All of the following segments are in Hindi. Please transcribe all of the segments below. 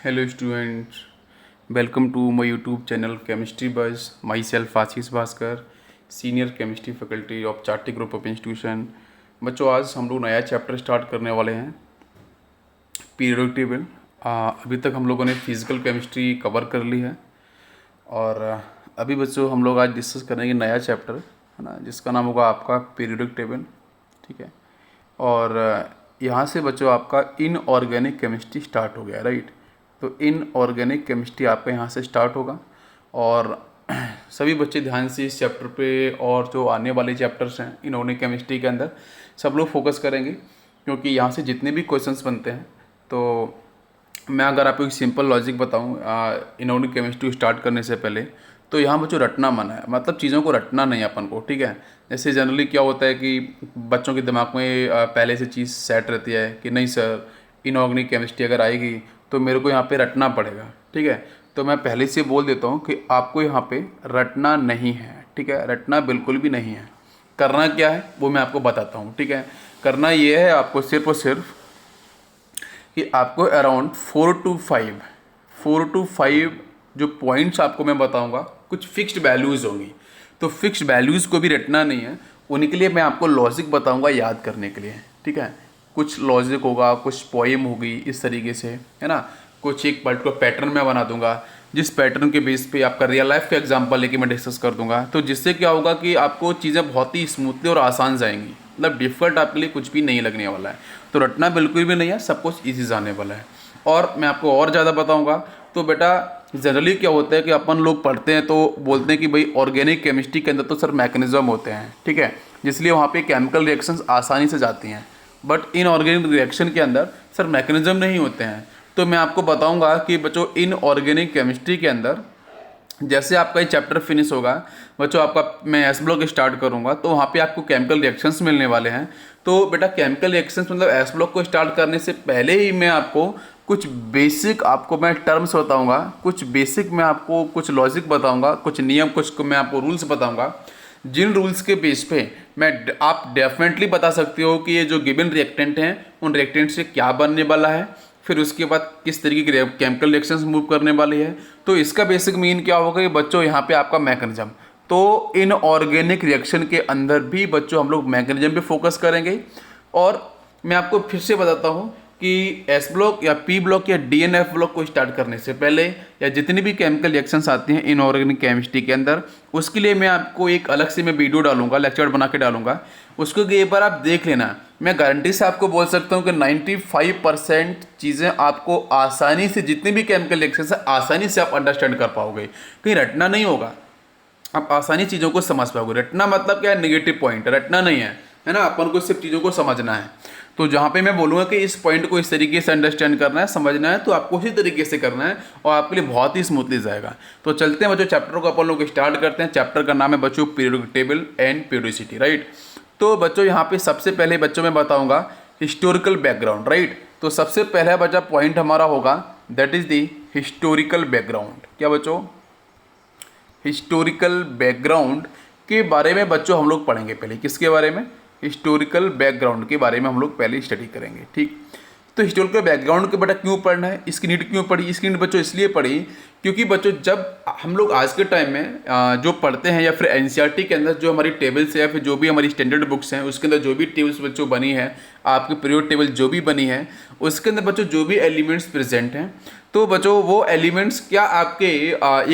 Hello students, welcome to my YouTube channel Chemistry Buzz. Myself Ashish Bhaskar, Senior Chemistry Faculty of Chartered Group of Institution. बच्चों आज हम लोग नया चैप्टर स्टार्ट करने वाले हैं पीरियोडिक टेबल। अभी तक हम लोगों ने फिजिकल केमिस्ट्री कवर कर ली है और अभी बच्चों हम लोग आज डिस्कस करेंगे नया चैप्टर है ना, जिसका नाम होगा आपका पीरियोडिक टेबल। ठीक है, और यहाँ से बच्चों आपका इनऑर्गेनिक केमिस्ट्री स्टार्ट हो गया, राइट। तो इनऑर्गेनिक केमिस्ट्री आपका यहाँ से स्टार्ट होगा और सभी बच्चे ध्यान से इस चैप्टर पे और जो आने वाले चैप्टर्स हैं इनऑर्गेनिक केमिस्ट्री के अंदर सब लोग फोकस करेंगे, क्योंकि यहाँ से जितने भी क्वेश्चंस बनते हैं तो मैं अगर आपको एक सिंपल लॉजिक बताऊँ इनऑर्गेनिक केमिस्ट्री स्टार्ट करने से पहले, तो यहाँ बच्चों रटना मना है, मतलब चीज़ों को रटना नहीं अपन को। ठीक है, जैसे जनरली क्या होता है कि बच्चों के दिमाग में पहले से चीज़ सेट रहती है कि नहीं सर इनऑर्गेनिक केमिस्ट्री अगर आएगी तो मेरे को यहाँ पे रटना पड़ेगा। ठीक है, तो मैं पहले से बोल देता हूँ कि आपको यहाँ पे रटना नहीं है। ठीक है, रटना बिल्कुल भी नहीं है। करना क्या है वो मैं आपको बताता हूँ। ठीक है, करना ये है आपको सिर्फ और सिर्फ कि आपको अराउंड 4 to 5 जो पॉइंट्स आपको मैं बताऊंगा कुछ फिक्स्ड वैल्यूज़ होंगी, तो फिक्स्ड वैल्यूज़ को भी रटना नहीं है, उन्हीं के लिए मैं आपको लॉजिक बताऊंगा याद करने के लिए। ठीक है, कुछ लॉजिक होगा, कुछ पोएम होगी इस तरीके से, है ना, कुछ एक पर्टिकुलर पैटर्न मैं बना दूंगा जिस पैटर्न के बेस पे आपका रियल लाइफ का एग्जांपल लेके मैं डिस्कस कर दूंगा, तो जिससे क्या होगा कि आपको चीज़ें बहुत ही स्मूथली और आसान जाएंगी, मतलब डिफ़िकल्ट आपके लिए कुछ भी नहीं लगने वाला है। तो रटना बिल्कुल भी नहीं है, सब कुछ ईजी जाने वाला है। और मैं आपको और ज़्यादा बताऊँगा तो बेटा जनरली क्या होता है कि अपन लोग पढ़ते हैं तो बोलते हैं कि भाई ऑर्गेनिक केमिस्ट्री के अंदर तो सर मैकेनिज्म होते हैं। ठीक है, जिसलिए वहाँ पे केमिकल रिएक्शंस आसानी से जाती हैं, बट इनऑर्गेनिक रिएक्शन के अंदर सर मैकेनिज्म नहीं होते हैं। तो मैं आपको बताऊंगा कि बच्चों इनऑर्गेनिक केमिस्ट्री के अंदर जैसे आपका ये चैप्टर फिनिश होगा बच्चों, आपका मैं एस ब्लॉक स्टार्ट करूंगा तो वहाँ पे आपको केमिकल रिएक्शंस मिलने वाले हैं। तो बेटा केमिकल रिएक्शंस मतलब एस ब्लॉक को स्टार्ट करने से पहले ही मैं आपको कुछ बेसिक आपको मैं टर्म्स बताऊंगा, कुछ बेसिक मैं आपको कुछ लॉजिक बताऊंगा, कुछ नियम, कुछ मैं आपको रूल्स बताऊंगा, जिन रूल्स के बेस पे मैं आप डेफिनेटली बता सकते हो कि ये जो गिवन रिएक्टेंट हैं उन रिएक्टेंट से क्या बनने वाला है, फिर उसके बाद किस तरीके की केमिकल रिएक्शंस मूव करने वाली है। तो इसका बेसिक मीन क्या होगा कि बच्चों यहाँ पे आपका मैकेनिज्म, तो इनऑर्गेनिक रिएक्शन के अंदर भी बच्चों हम लोग मैकेनिज्म पे फोकस करेंगे। और मैं आपको फिर से बताता हूँ कि एस ब्लॉक या पी ब्लॉक या डीएनएफ ब्लॉक को स्टार्ट करने से पहले या जितनी भी केमिकल रिएक्शंस आती हैं इनऑर्गेनिक केमिस्ट्री के अंदर, उसके लिए मैं आपको एक अलग से मैं वीडियो डालूंगा, लेक्चर बना के डालूंगा, उसको एक बार आप देख लेना। मैं गारंटी से आपको बोल सकता हूँ कि 95% चीज़ें आपको आसानी से, जितनी भी केमिकल रिएक्शंस है आसानी से आप अंडरस्टैंड कर पाओगे, कहीं रटना नहीं होगा, आप आसानी चीज़ों को समझ पाओगे। रटना मतलब क्या है, नेगेटिव पॉइंट, रटना नहीं है ना, अपन को सिर्फ चीज़ों को समझना है। तो जहाँ पे मैं बोलूँगा कि इस पॉइंट को इस तरीके से अंडरस्टैंड करना है, समझना है, तो आपको उसी तरीके से करना है और आपके लिए बहुत ही स्मूथली जाएगा। तो चलते हैं बच्चों, चैप्टर को अपन लोग स्टार्ट करते हैं। चैप्टर का नाम है बच्चों periodic table and periodicity, right. तो बच्चों यहाँ पे सबसे पहले बच्चों मैं बताऊँगा हिस्टोरिकल बैकग्राउंड, राइट। तो सबसे पहला बच्चा पॉइंट हमारा होगा that is the historical background. क्या बच्चों, हिस्टोरिकल बैकग्राउंड के बारे में बच्चों हम लोग पढ़ेंगे पहले। किसके बारे में, हिस्टोरिकल बैकग्राउंड के बारे में हम लोग पहले स्टडी करेंगे। ठीक, तो हिस्टोरिकल बैकग्राउंड के बेटा क्यों पढ़ना है, इसकी नीड क्यों पड़ी, इसकी नीड बच्चों इसलिए पड़ी क्योंकि बच्चों जब हम लोग आज के टाइम में जो पढ़ते हैं या फिर एनसीईआरटी के अंदर जो हमारी टेबल्स है या फिर जो भी हमारी स्टैंडर्ड बुक्स हैं उसके अंदर जो भी टेबल्स बच्चों बनी है, आपकी पीरियड टेबल जो भी बनी है उसके अंदर बच्चों जो भी एलिमेंट्स प्रेजेंट हैं, तो बच्चों वो एलिमेंट्स क्या आपके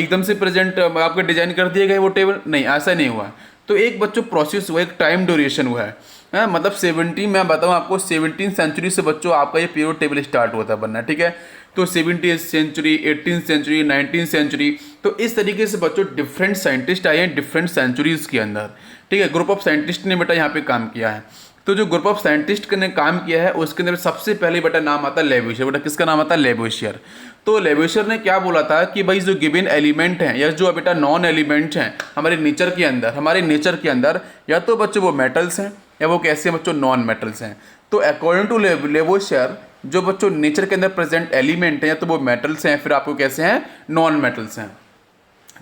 एकदम से प्रेजेंट आपके डिजाइन कर दिए गए वो टेबल, नहीं, ऐसा नहीं हुआ। तो एक बच्चों प्रोसेस हुआ, एक टाइम ड्यूरेशन हुआ है। मतलब 17, मैं बताऊँ आपको 17th सेंचुरी से बच्चों आपका ये पीरियड टेबल स्टार्ट होता है बनना। ठीक है, तो 17th century, 18th century, 19th century, तो इस तरीके से बच्चों डिफरेंट साइंटिस्ट आए हैं डिफरेंट सेंचुरीज के अंदर। ठीक है, ग्रुप ऑफ साइंटिस्ट ने बेटा यहाँ पे काम किया है। तो जो ग्रुप ऑफ साइंटिस्ट ने काम किया है उसके अंदर सबसे पहले बेटा नाम आता है लेवोसियर। बेटा किसका नाम आता है, लेवोसियर। तो लेवोसियर ने क्या बोला था कि भाई जो गिवन एलिमेंट हैं या जो बेटा नॉन एलिमेंट्स हैं हमारे नेचर के अंदर या तो बच्चों वो मेटल्स हैं या वो कैसे हैं बच्चों, नॉन मेटल्स हैं। तो अकॉर्डिंग टू लेवोसियर जो बच्चों नेचर के अंदर प्रेजेंट एलिमेंट हैं या तो वो मेटल्स हैं फिर आपको कैसे हैं, नॉन मेटल्स हैं।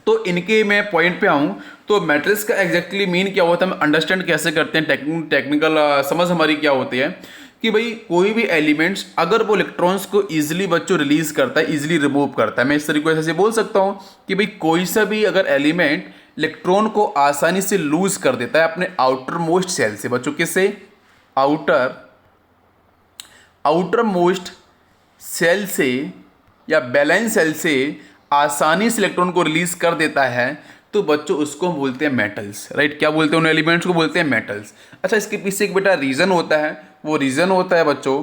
तो इनके मैं पॉइंट पे आऊँ तो मेटल्स का एग्जैक्टली मीन क्या होता है, हम अंडरस्टैंड कैसे करते हैं, टेक्निकल समझ हमारी क्या होती है कि भाई कोई भी एलिमेंट्स अगर वो इलेक्ट्रॉन्स को इजीली बच्चों रिलीज करता है, इजीली रिमूव करता है, मैं इस तरीके से बोल सकता हूँ कि भाई कोई सा भी अगर एलिमेंट इलेक्ट्रॉन को आसानी से लूज कर देता है अपने आउटर मोस्ट सेल से, बच्चों किससे, आउटर मोस्ट सेल से या बैलेंस सेल से आसानी से इलेक्ट्रॉन को रिलीज कर देता है, तो बच्चों उसको हम बोलते हैं मेटल्स, राइट। क्या बोलते हैं उन एलिमेंट्स को, बोलते हैं मेटल्स। अच्छा, इसके पीछे एक बेटा रीज़न होता है, वो रीज़न होता है बच्चों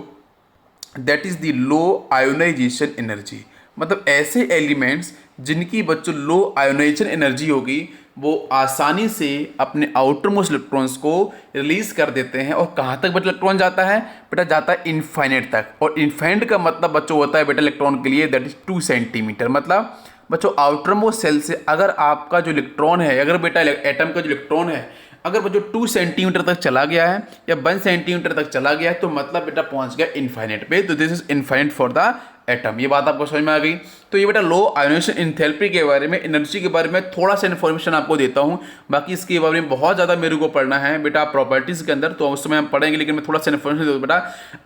that is the low ionisation energy. मतलब ऐसे एलिमेंट्स जिनकी बच्चों लो आयोनाइजेशन एनर्जी होगी वो आसानी से अपने आउटर मोस्ट इलेक्ट्रॉन्स को रिलीज कर देते हैं। और कहाँ तक बच्चा इलेक्ट्रॉन जाता है, बेटा जाता है इनफाइनाइट तक। और इनफाइनाइट का मतलब बच्चों होता है बेटा इलेक्ट्रॉन के लिए दैट इज 2 सेंटीमीटर। मतलब बच्चों आउटर मोस्ट सेल से अगर आपका जो इलेक्ट्रॉन है, अगर बेटा एटम का जो इलेक्ट्रॉन है अगर बच्चों 2 सेंटीमीटर तक चला गया है या 1 सेंटीमीटर तक चला गया है, तो मतलब बेटा पहुंच गया इनफाइनाइट पे। तो this is infinite for the atom. ये बात आपको समझ में आ गई। तो ये बेटा लो आयोनाइजेशन एंथैल्पी के बारे में, एनर्जी के बारे में थोड़ा सा इन्फॉर्मेशन आपको देता हूँ। बाकी इसके बारे में बहुत ज़्यादा मेरे को पढ़ना है बेटा प्रॉपर्टीज़ के अंदर, तो उस समय हम पढ़ेंगे, लेकिन मैं थोड़ा सा इन्फॉर्मेशन दे दूँ। बेटा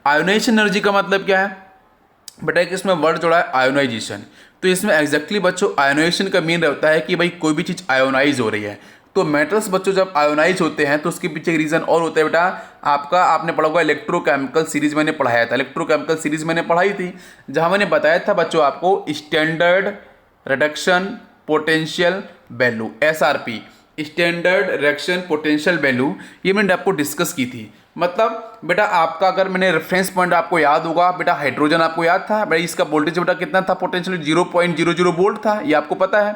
आयोनाइजेशन एनर्जी का मतलब क्या है, बेटा एक इसमें वर्ड जोड़ा है आयोनाइजेशन। तो इसमें एग्जैक्टली बच्चों आयोनाइजेशन का मीन रहता है कि भाई कोई भी चीज़ आयोनाइज हो रही है। तो मेटल्स बच्चों जब आयोनाइज होते हैं तो उसके पीछे एक रीज़न और होता है बेटा, आपने पढ़ा होगा इलेक्ट्रोकेमिकल सीरीज मैंने पढ़ाया था, इलेक्ट्रोकेमिकल सीरीज मैंने पढ़ाई थी, जहां मैंने बताया था बच्चों आपको standard reduction potential value, SRP, standard reduction potential value, ये मैंने आपको डिस्कस की थी। मतलब बेटा आपका अगर मैंने रेफरेंस पॉइंट आपको याद होगा, बेटा हाइड्रोजन आपको याद था भाई, इसका वोल्टेज बेटा कितना था, पोटेंशियल 0.00 वोल्ट था, ये आपको पता है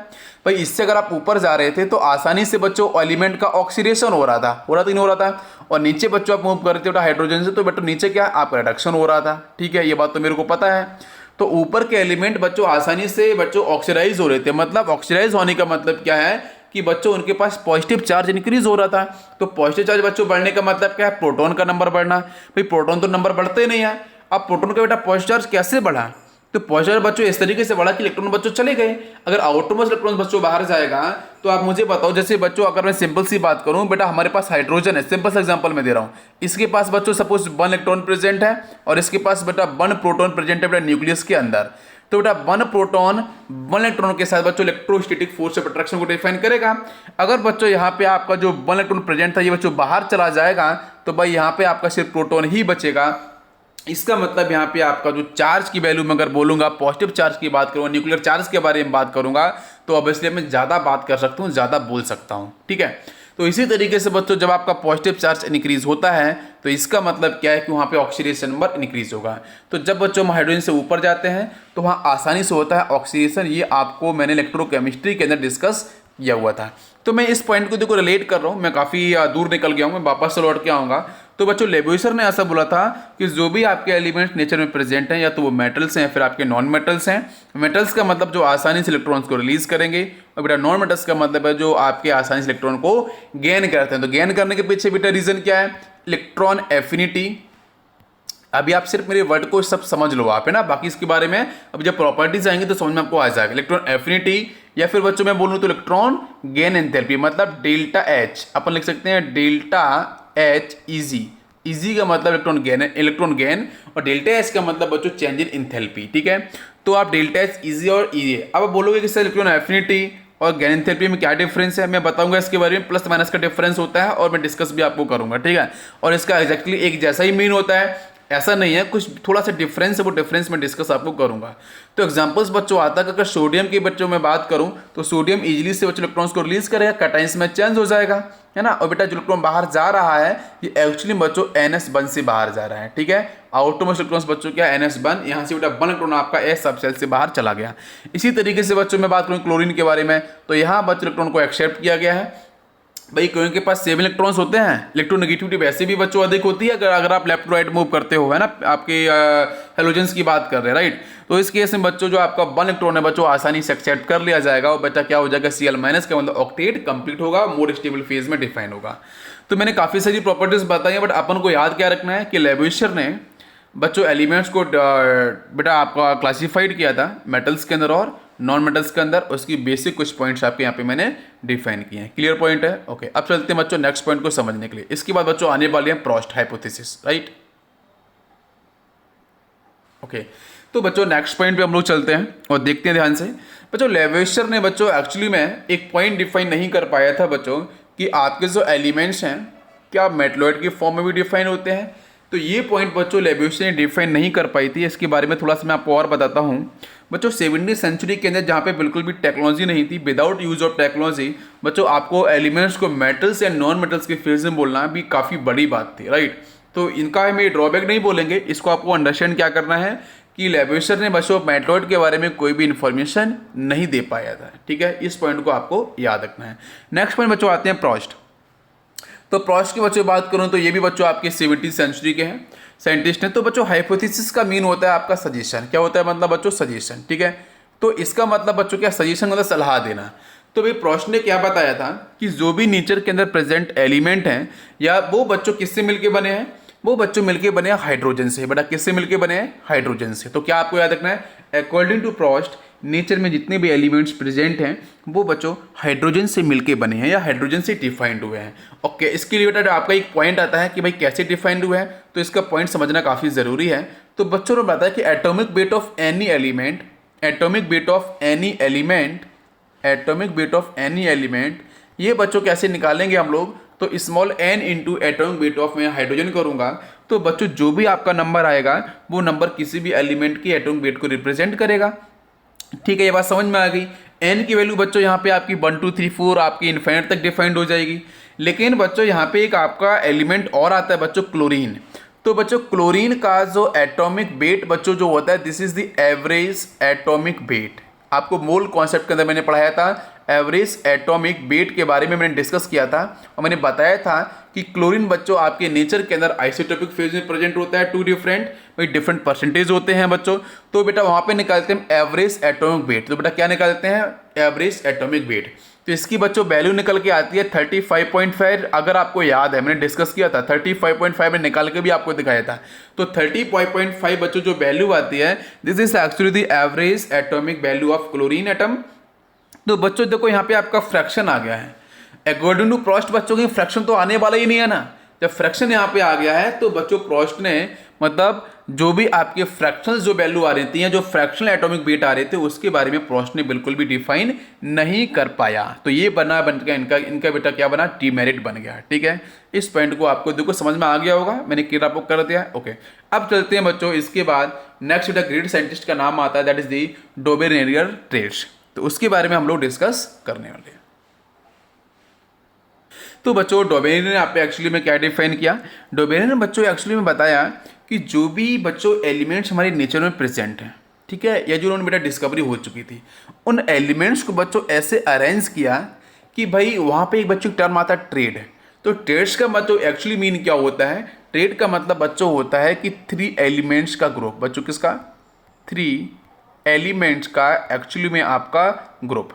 भाई। इससे अगर आप ऊपर जा रहे थे तो आसानी से बच्चों एलिमेंट का ऑक्सीडेशन हो रहा था कि नहीं हो रहा था। और नीचे बच्चों आप मूव कर रहे थे बेटा हाइड्रोजन से, तो बेटा नीचे क्या आपका रिडक्शन हो रहा था, ठीक है, ये बात तो मेरे को पता है। तो ऊपर के एलिमेंट बच्चों आसानी से बच्चों ऑक्सीडाइज हो रहे थे। मतलब ऑक्सीडाइज होने का मतलब क्या है कि बच्चों उनके पास पॉजिटिव चार्ज इंक्रीज हो रहा था। तो पॉजिटिव चार्ज बच्चों बढ़ने का मतलब क्या है, प्रोटॉन का नंबर बढ़ना। भाई प्रोटॉन तो नंबर बढ़ते नहीं है, अब प्रोटॉन का बेटा पॉजिटिव चार्ज कैसे बढ़ा, तो पॉजिटिव बच्चों इस तरीके से बढ़ा कि इलेक्ट्रॉन बच्चों चले गए। अगर आउटरमोस्ट इलेक्ट्रॉन बच्चों बाहर जाएगा तो आप मुझे बताओ, जैसे बच्चों अगर मैं सिंपल सी बात करूं, बेटा हमारे पास हाइड्रोजन है, सिंपल सा एग्जांपल मैं दे रहा हूं, इसके पास बच्चों सपोज 1 इलेक्ट्रॉन प्रेजेंट है और इसके पास बेटा 1 प्रोटॉन प्रेजेंट है बेटा न्यूक्लियस के अंदर। तो बेटा 1 प्रोटॉन 1 इलेक्ट्रॉन के साथ बच्चों इलेक्ट्रोस्टैटिक फोर्स ऑफ अट्रैक्शन को डिफाइन करेगा। अगर बच्चों यहाँ पे आपका जो 1 इलेक्ट्रॉन प्रेजेंट था ये बच्चों बाहर चला जाएगा, तो भाई यहाँ पे आपका सिर्फ प्रोटॉन ही बचेगा। इसका मतलब यहाँ पे आपका जो चार्ज की वैल्यू में अगर बोलूंगा, पॉजिटिव चार्ज की बात करूँगा, न्यूक्लियर चार्ज के बारे में बात करूंगा, तो ऑब्वियसली मैं ज़्यादा बात कर सकता हूँ, ज़्यादा बोल सकता हूँ, ठीक है। तो इसी तरीके से बच्चों जब आपका पॉजिटिव चार्ज इंक्रीज होता है तो इसका मतलब क्या है कि वहाँ पे ऑक्सीडेशन नंबर इंक्रीज होगा। तो जब बच्चों हम हाइड्रोजन से ऊपर जाते हैं तो वहाँ आसानी से होता है ऑक्सीडेशन। ये आपको मैंने इलेक्ट्रोकेमिस्ट्री के अंदर डिस्कस किया हुआ था। तो मैं इस पॉइंट को देखो रिलेट कर रहा हूँ, मैं काफ़ी दूर निकल गया हूँ, मैं वापस से लौट के आऊँगा। तो बच्चों लेबोइसर ने ऐसा बोला था कि जो भी आपके एलिमेंट्स नेचर में प्रेजेंट हैं या तो वो मेटल्स हैं या फिर आपके नॉन मेटल्स हैं। मेटल्स का मतलब जो आसानी से इलेक्ट्रॉन्स को रिलीज करेंगे, और बेटा नॉन मेटल्स का मतलब है जो आपके आसानी से इलेक्ट्रॉन को गेन करते हैं। तो गेन करने के पीछे बेटा रीजन क्या है, इलेक्ट्रॉन एफिनिटी। अभी आप सिर्फ मेरे वर्ड को सब समझ लो आप, है ना, बाकी इसके बारे में अब जब प्रॉपर्टीज आएंगे तो समझ में आपको आ जाएगा। इलेक्ट्रॉन एफिनिटी, या फिर बच्चों मैं बोलूँ तो इलेक्ट्रॉन गेन एंथैल्पी, मतलब डेल्टा एच अपन लिख सकते हैं, डेल्टा एच इजी। इजी का मतलब इलेक्ट्रॉन गेन, और डेल्टा एच का मतलब बच्चों चेंज इन एंथैल्पी, ठीक है। तो आप डेल्टा एच इजी और ई, अब आप बोलोगे कि सर इलेक्ट्रॉन एफिनिटी और गेन एंथैल्पी में क्या डिफरेंस है, मैं बताऊंगा इसके बारे में। प्लस माइनस का डिफरेंस होता है और मैं डिस्कस भी आपको करूंगा, ठीक है। और इसका एग्जैक्टली एक जैसा ही मीन होता है, ऐसा नहीं है, कुछ थोड़ा सा डिफरेंस है, वो डिफरेंस में डिस्कस आपको करूंगा। तो एग्जांपल्स बच्चों आता है कि अगर सोडियम के बच्चों में बात करूं तो सोडियम इजीली से बच्चों इलेक्ट्रॉन्स को रिलीज करेगा, कैटायंस में चेंज हो जाएगा, है ना। और बेटा जो इलेक्ट्रॉन बाहर जा रहा है ये एक्चुअली बच्चों NS1 से बाहर जा रहा है, ठीक है। आउटरमोस्ट इलेक्ट्रॉन्स बच्चों क्या NS1, यहाँ से बेटा 1 इलेक्ट्रॉन आपका S सबसेल से बाहर चला गया। इसी तरीके से बच्चों में बात करूँ क्लोरीन के बारे में, तो यहाँ बच्चों इलेक्ट्रॉन को एक्सेप्ट किया गया है। भाई क्योंकि के पास 7 इलेक्ट्रॉन्स होते हैं, इलेक्ट्रोनेगेटिविटी वैसे भी बच्चों अधिक होती है अगर आप लेफ्ट टू राइट मूव करते हो, है ना, आपके हेलोजेंस की बात कर रहे हैं, राइट। तो इस केस में बच्चों जो आपका 1 इलेक्ट्रॉन है बच्चों आसानी से एक्सेप्ट कर लिया जाएगा, और बच्चा क्या हो जाएगा Cl- का मतलब ऑक्टेट कंप्लीट होगा, मोर स्टेबल फेज में डिफाइन होगा। तो मैंने काफ़ी सारी प्रॉपर्टीज बताई हैं, बट अपन को याद क्या रखना है कि लेबोइसर ने बच्चों एलिमेंट्स को बेटा आपका क्लासिफाइड किया था मेटल्स के अंदर और नॉन मेटल्स के अंदर, उसकी बेसिक कुछ पॉइंट्स आपके यहाँ पे मैंने डिफाइन किए हैं। क्लियर पॉइंट है, ओके। अब चलते हैं बच्चों नेक्स्ट पॉइंट को समझने के लिए। इसके बाद बच्चों आने वाले हैं प्रोस्ट हाइपोथेसिस, राइट। ओके, तो बच्चों नेक्स्ट पॉइंट पे हम लोग चलते हैं और देखते हैं ध्यान से। बच्चों लेवेस्टर ने बच्चों एक्चुअली में एक पॉइंट डिफाइन नहीं कर पाया था बच्चों कि आपके जो एलिमेंट्स हैं क्या मेटलॉइड की फॉर्म में भी डिफाइन होते हैं। तो ये पॉइंट बच्चों लेवेस्टर ने डिफाइन नहीं कर पाई थी। इसके बारे में थोड़ा सा मैं आपको और बताता हूँ बच्चों। 17वीं सेंचुरी के अंदर जहाँ पे बिल्कुल भी टेक्नोलॉजी नहीं थी, विदाउट यूज ऑफ टेक्नोलॉजी बच्चों आपको एलिमेंट्स को मेटल्स या नॉन मेटल्स के फेज में बोलना भी काफ़ी बड़ी बात थी, राइट। तो इनका हम ये ड्रॉबैक नहीं बोलेंगे, इसको आपको अंडरस्टैंड क्या करना है कि लेवेस्टर ने बच्चों मेटलॉइड के बारे में कोई भी इन्फॉर्मेशन नहीं दे पाया था, ठीक है। इस पॉइंट को आपको याद रखना है। नेक्स्ट पॉइंट बच्चों आते हैं प्रोस्ट। तो प्रोस्ट की बच्चों बात करूं तो ये भी बच्चों आपके 17वीं सेंचुरी के हैं साइंटिस्ट हैं। तो बच्चों हाइपोथेसिस का मीन होता है आपका सजेशन। क्या होता है मतलब बच्चों? सजेशन, ठीक है। तो इसका मतलब बच्चों क्या? सजेशन मतलब सलाह देना। तो भाई प्रोस्ट ने क्या बताया था कि जो भी नेचर के अंदर प्रेजेंट एलिमेंट हैं या वो बच्चों किससे मिलके बने हैं? वो बच्चों मिलके बने हैं हाइड्रोजन से। बेटा किससे मिलके बने हैं? हाइड्रोजन से। तो क्या आपको याद रखना है? अकॉर्डिंग टू प्रोस्ट नेचर में जितने भी एलिमेंट्स प्रेजेंट हैं वो बच्चों हाइड्रोजन से मिलके बने हैं या हाइड्रोजन से डिफाइंड हुए हैं। ओके, इसके लिए बेटा आपका एक पॉइंट आता है कि भाई कैसे डिफाइंड हुए हैं, तो इसका पॉइंट समझना काफ़ी ज़रूरी है। तो बच्चों ने बताया कि atomic weight of any element, atomic weight of any element, atomic weight of any element, ये बच्चों कैसे निकालेंगे हम लोग? तो small n into atomic weight of मैं हाइड्रोजन करूंगा तो बच्चों जो भी आपका नंबर आएगा वो नंबर किसी भी एलिमेंट की एटॉमिक वेट को रिप्रेजेंट करेगा, ठीक है। ये बात समझ में आ गई। n की वैल्यू बच्चों यहाँ पे आपकी 1 2 3 4 आपकी इन्फिनिट तक डिफाइंड हो जाएगी। लेकिन बच्चों यहाँ पे एक आपका एलिमेंट और आता है बच्चों, क्लोरीन। तो बच्चों क्लोरीन का जो एटॉमिक वेट बच्चों जो होता है, this is the average atomic weight. आपको मोल कॉन्सेप्ट के अंदर मैंने पढ़ाया था, एवरेज एटॉमिक वेट के बारे में मैंने डिस्कस किया था और मैंने बताया था कि क्लोरीन बच्चों आपके नेचर के अंदर आइसोटोपिक फेज में प्रेजेंट होता है, 2 डिफरेंट परसेंटेज होते हैं बच्चों। तो बेटा वहाँ पे निकालते हैं एवरेज एटॉमिक वेट। तो बेटा क्या निकालते हैं? Average atomic weight. तो इसकी बच्चों वैल्यू निकल के आती है 35.5। अगर आपको याद है मैंने डिस्कस किया था 35.5 में निकाल के भी आपको दिखाया था। तो 30.5 बच्चों जो वैल्यू आती है, this is actually the average atomic value of chlorine atom. तो बच्चों देखो यहाँ पे आपका फ्रैक्शन आ गया है। अकॉर्डिंग टू प्रोस्ट बच्चों की फ्रैक्शन तो आने वाला ही नहीं है ना। जब फ्रैक्शन यहाँ पे आ गया है तो बच्चों प्रोस्ट ने मतलब जो भी आपके फ्रैक्शंस जो वैल्यू आ रही थी या जो फ्रैक्शनल एटॉमिक वेट आ रहे थे उसके बारे में प्रोस्ट ने बिल्कुल भी डिफाइन नहीं कर पाया। तो ये बन गया इनका बेटा क्या बना? डीमेरिट बन गया, ठीक है। इस पॉइंट को आपको देखो समझ में आ गया होगा, मैंने क्लियर आपको कर दिया। ओके, अब चलते हैं बच्चों। इसके बाद नेक्स्ट बेटा ग्रेट साइंटिस्ट का नाम आता है, that is the Dobereiner triads. तो उसके बारे में हम लोग डिस्कस करने वाले हैं। तो बच्चों डोबेरेनियर ने आप एक्चुअली में क्या डिफाइन किया? डोबेरेनियर ने बच्चों एक्चुअली में बताया कि जो भी बच्चों एलिमेंट्स हमारे नेचर में प्रेजेंट हैं, ठीक है, या जो उन्होंने बेटा डिस्कवरी हो चुकी थी, उन एलिमेंट्स को बच्चों ऐसे अरेंज किया कि भाई वहाँ पे एक बच्चों की टर्म आता है ट्रेड। तो ट्रेड्स का बच्चों एक्चुअली मीन क्या होता है? ट्रेड का मतलब बच्चों होता है कि 3 एलिमेंट्स का ग्रुप। बच्चों किसका? 3 एलिमेंट्स का एक्चुअली में आपका ग्रुप,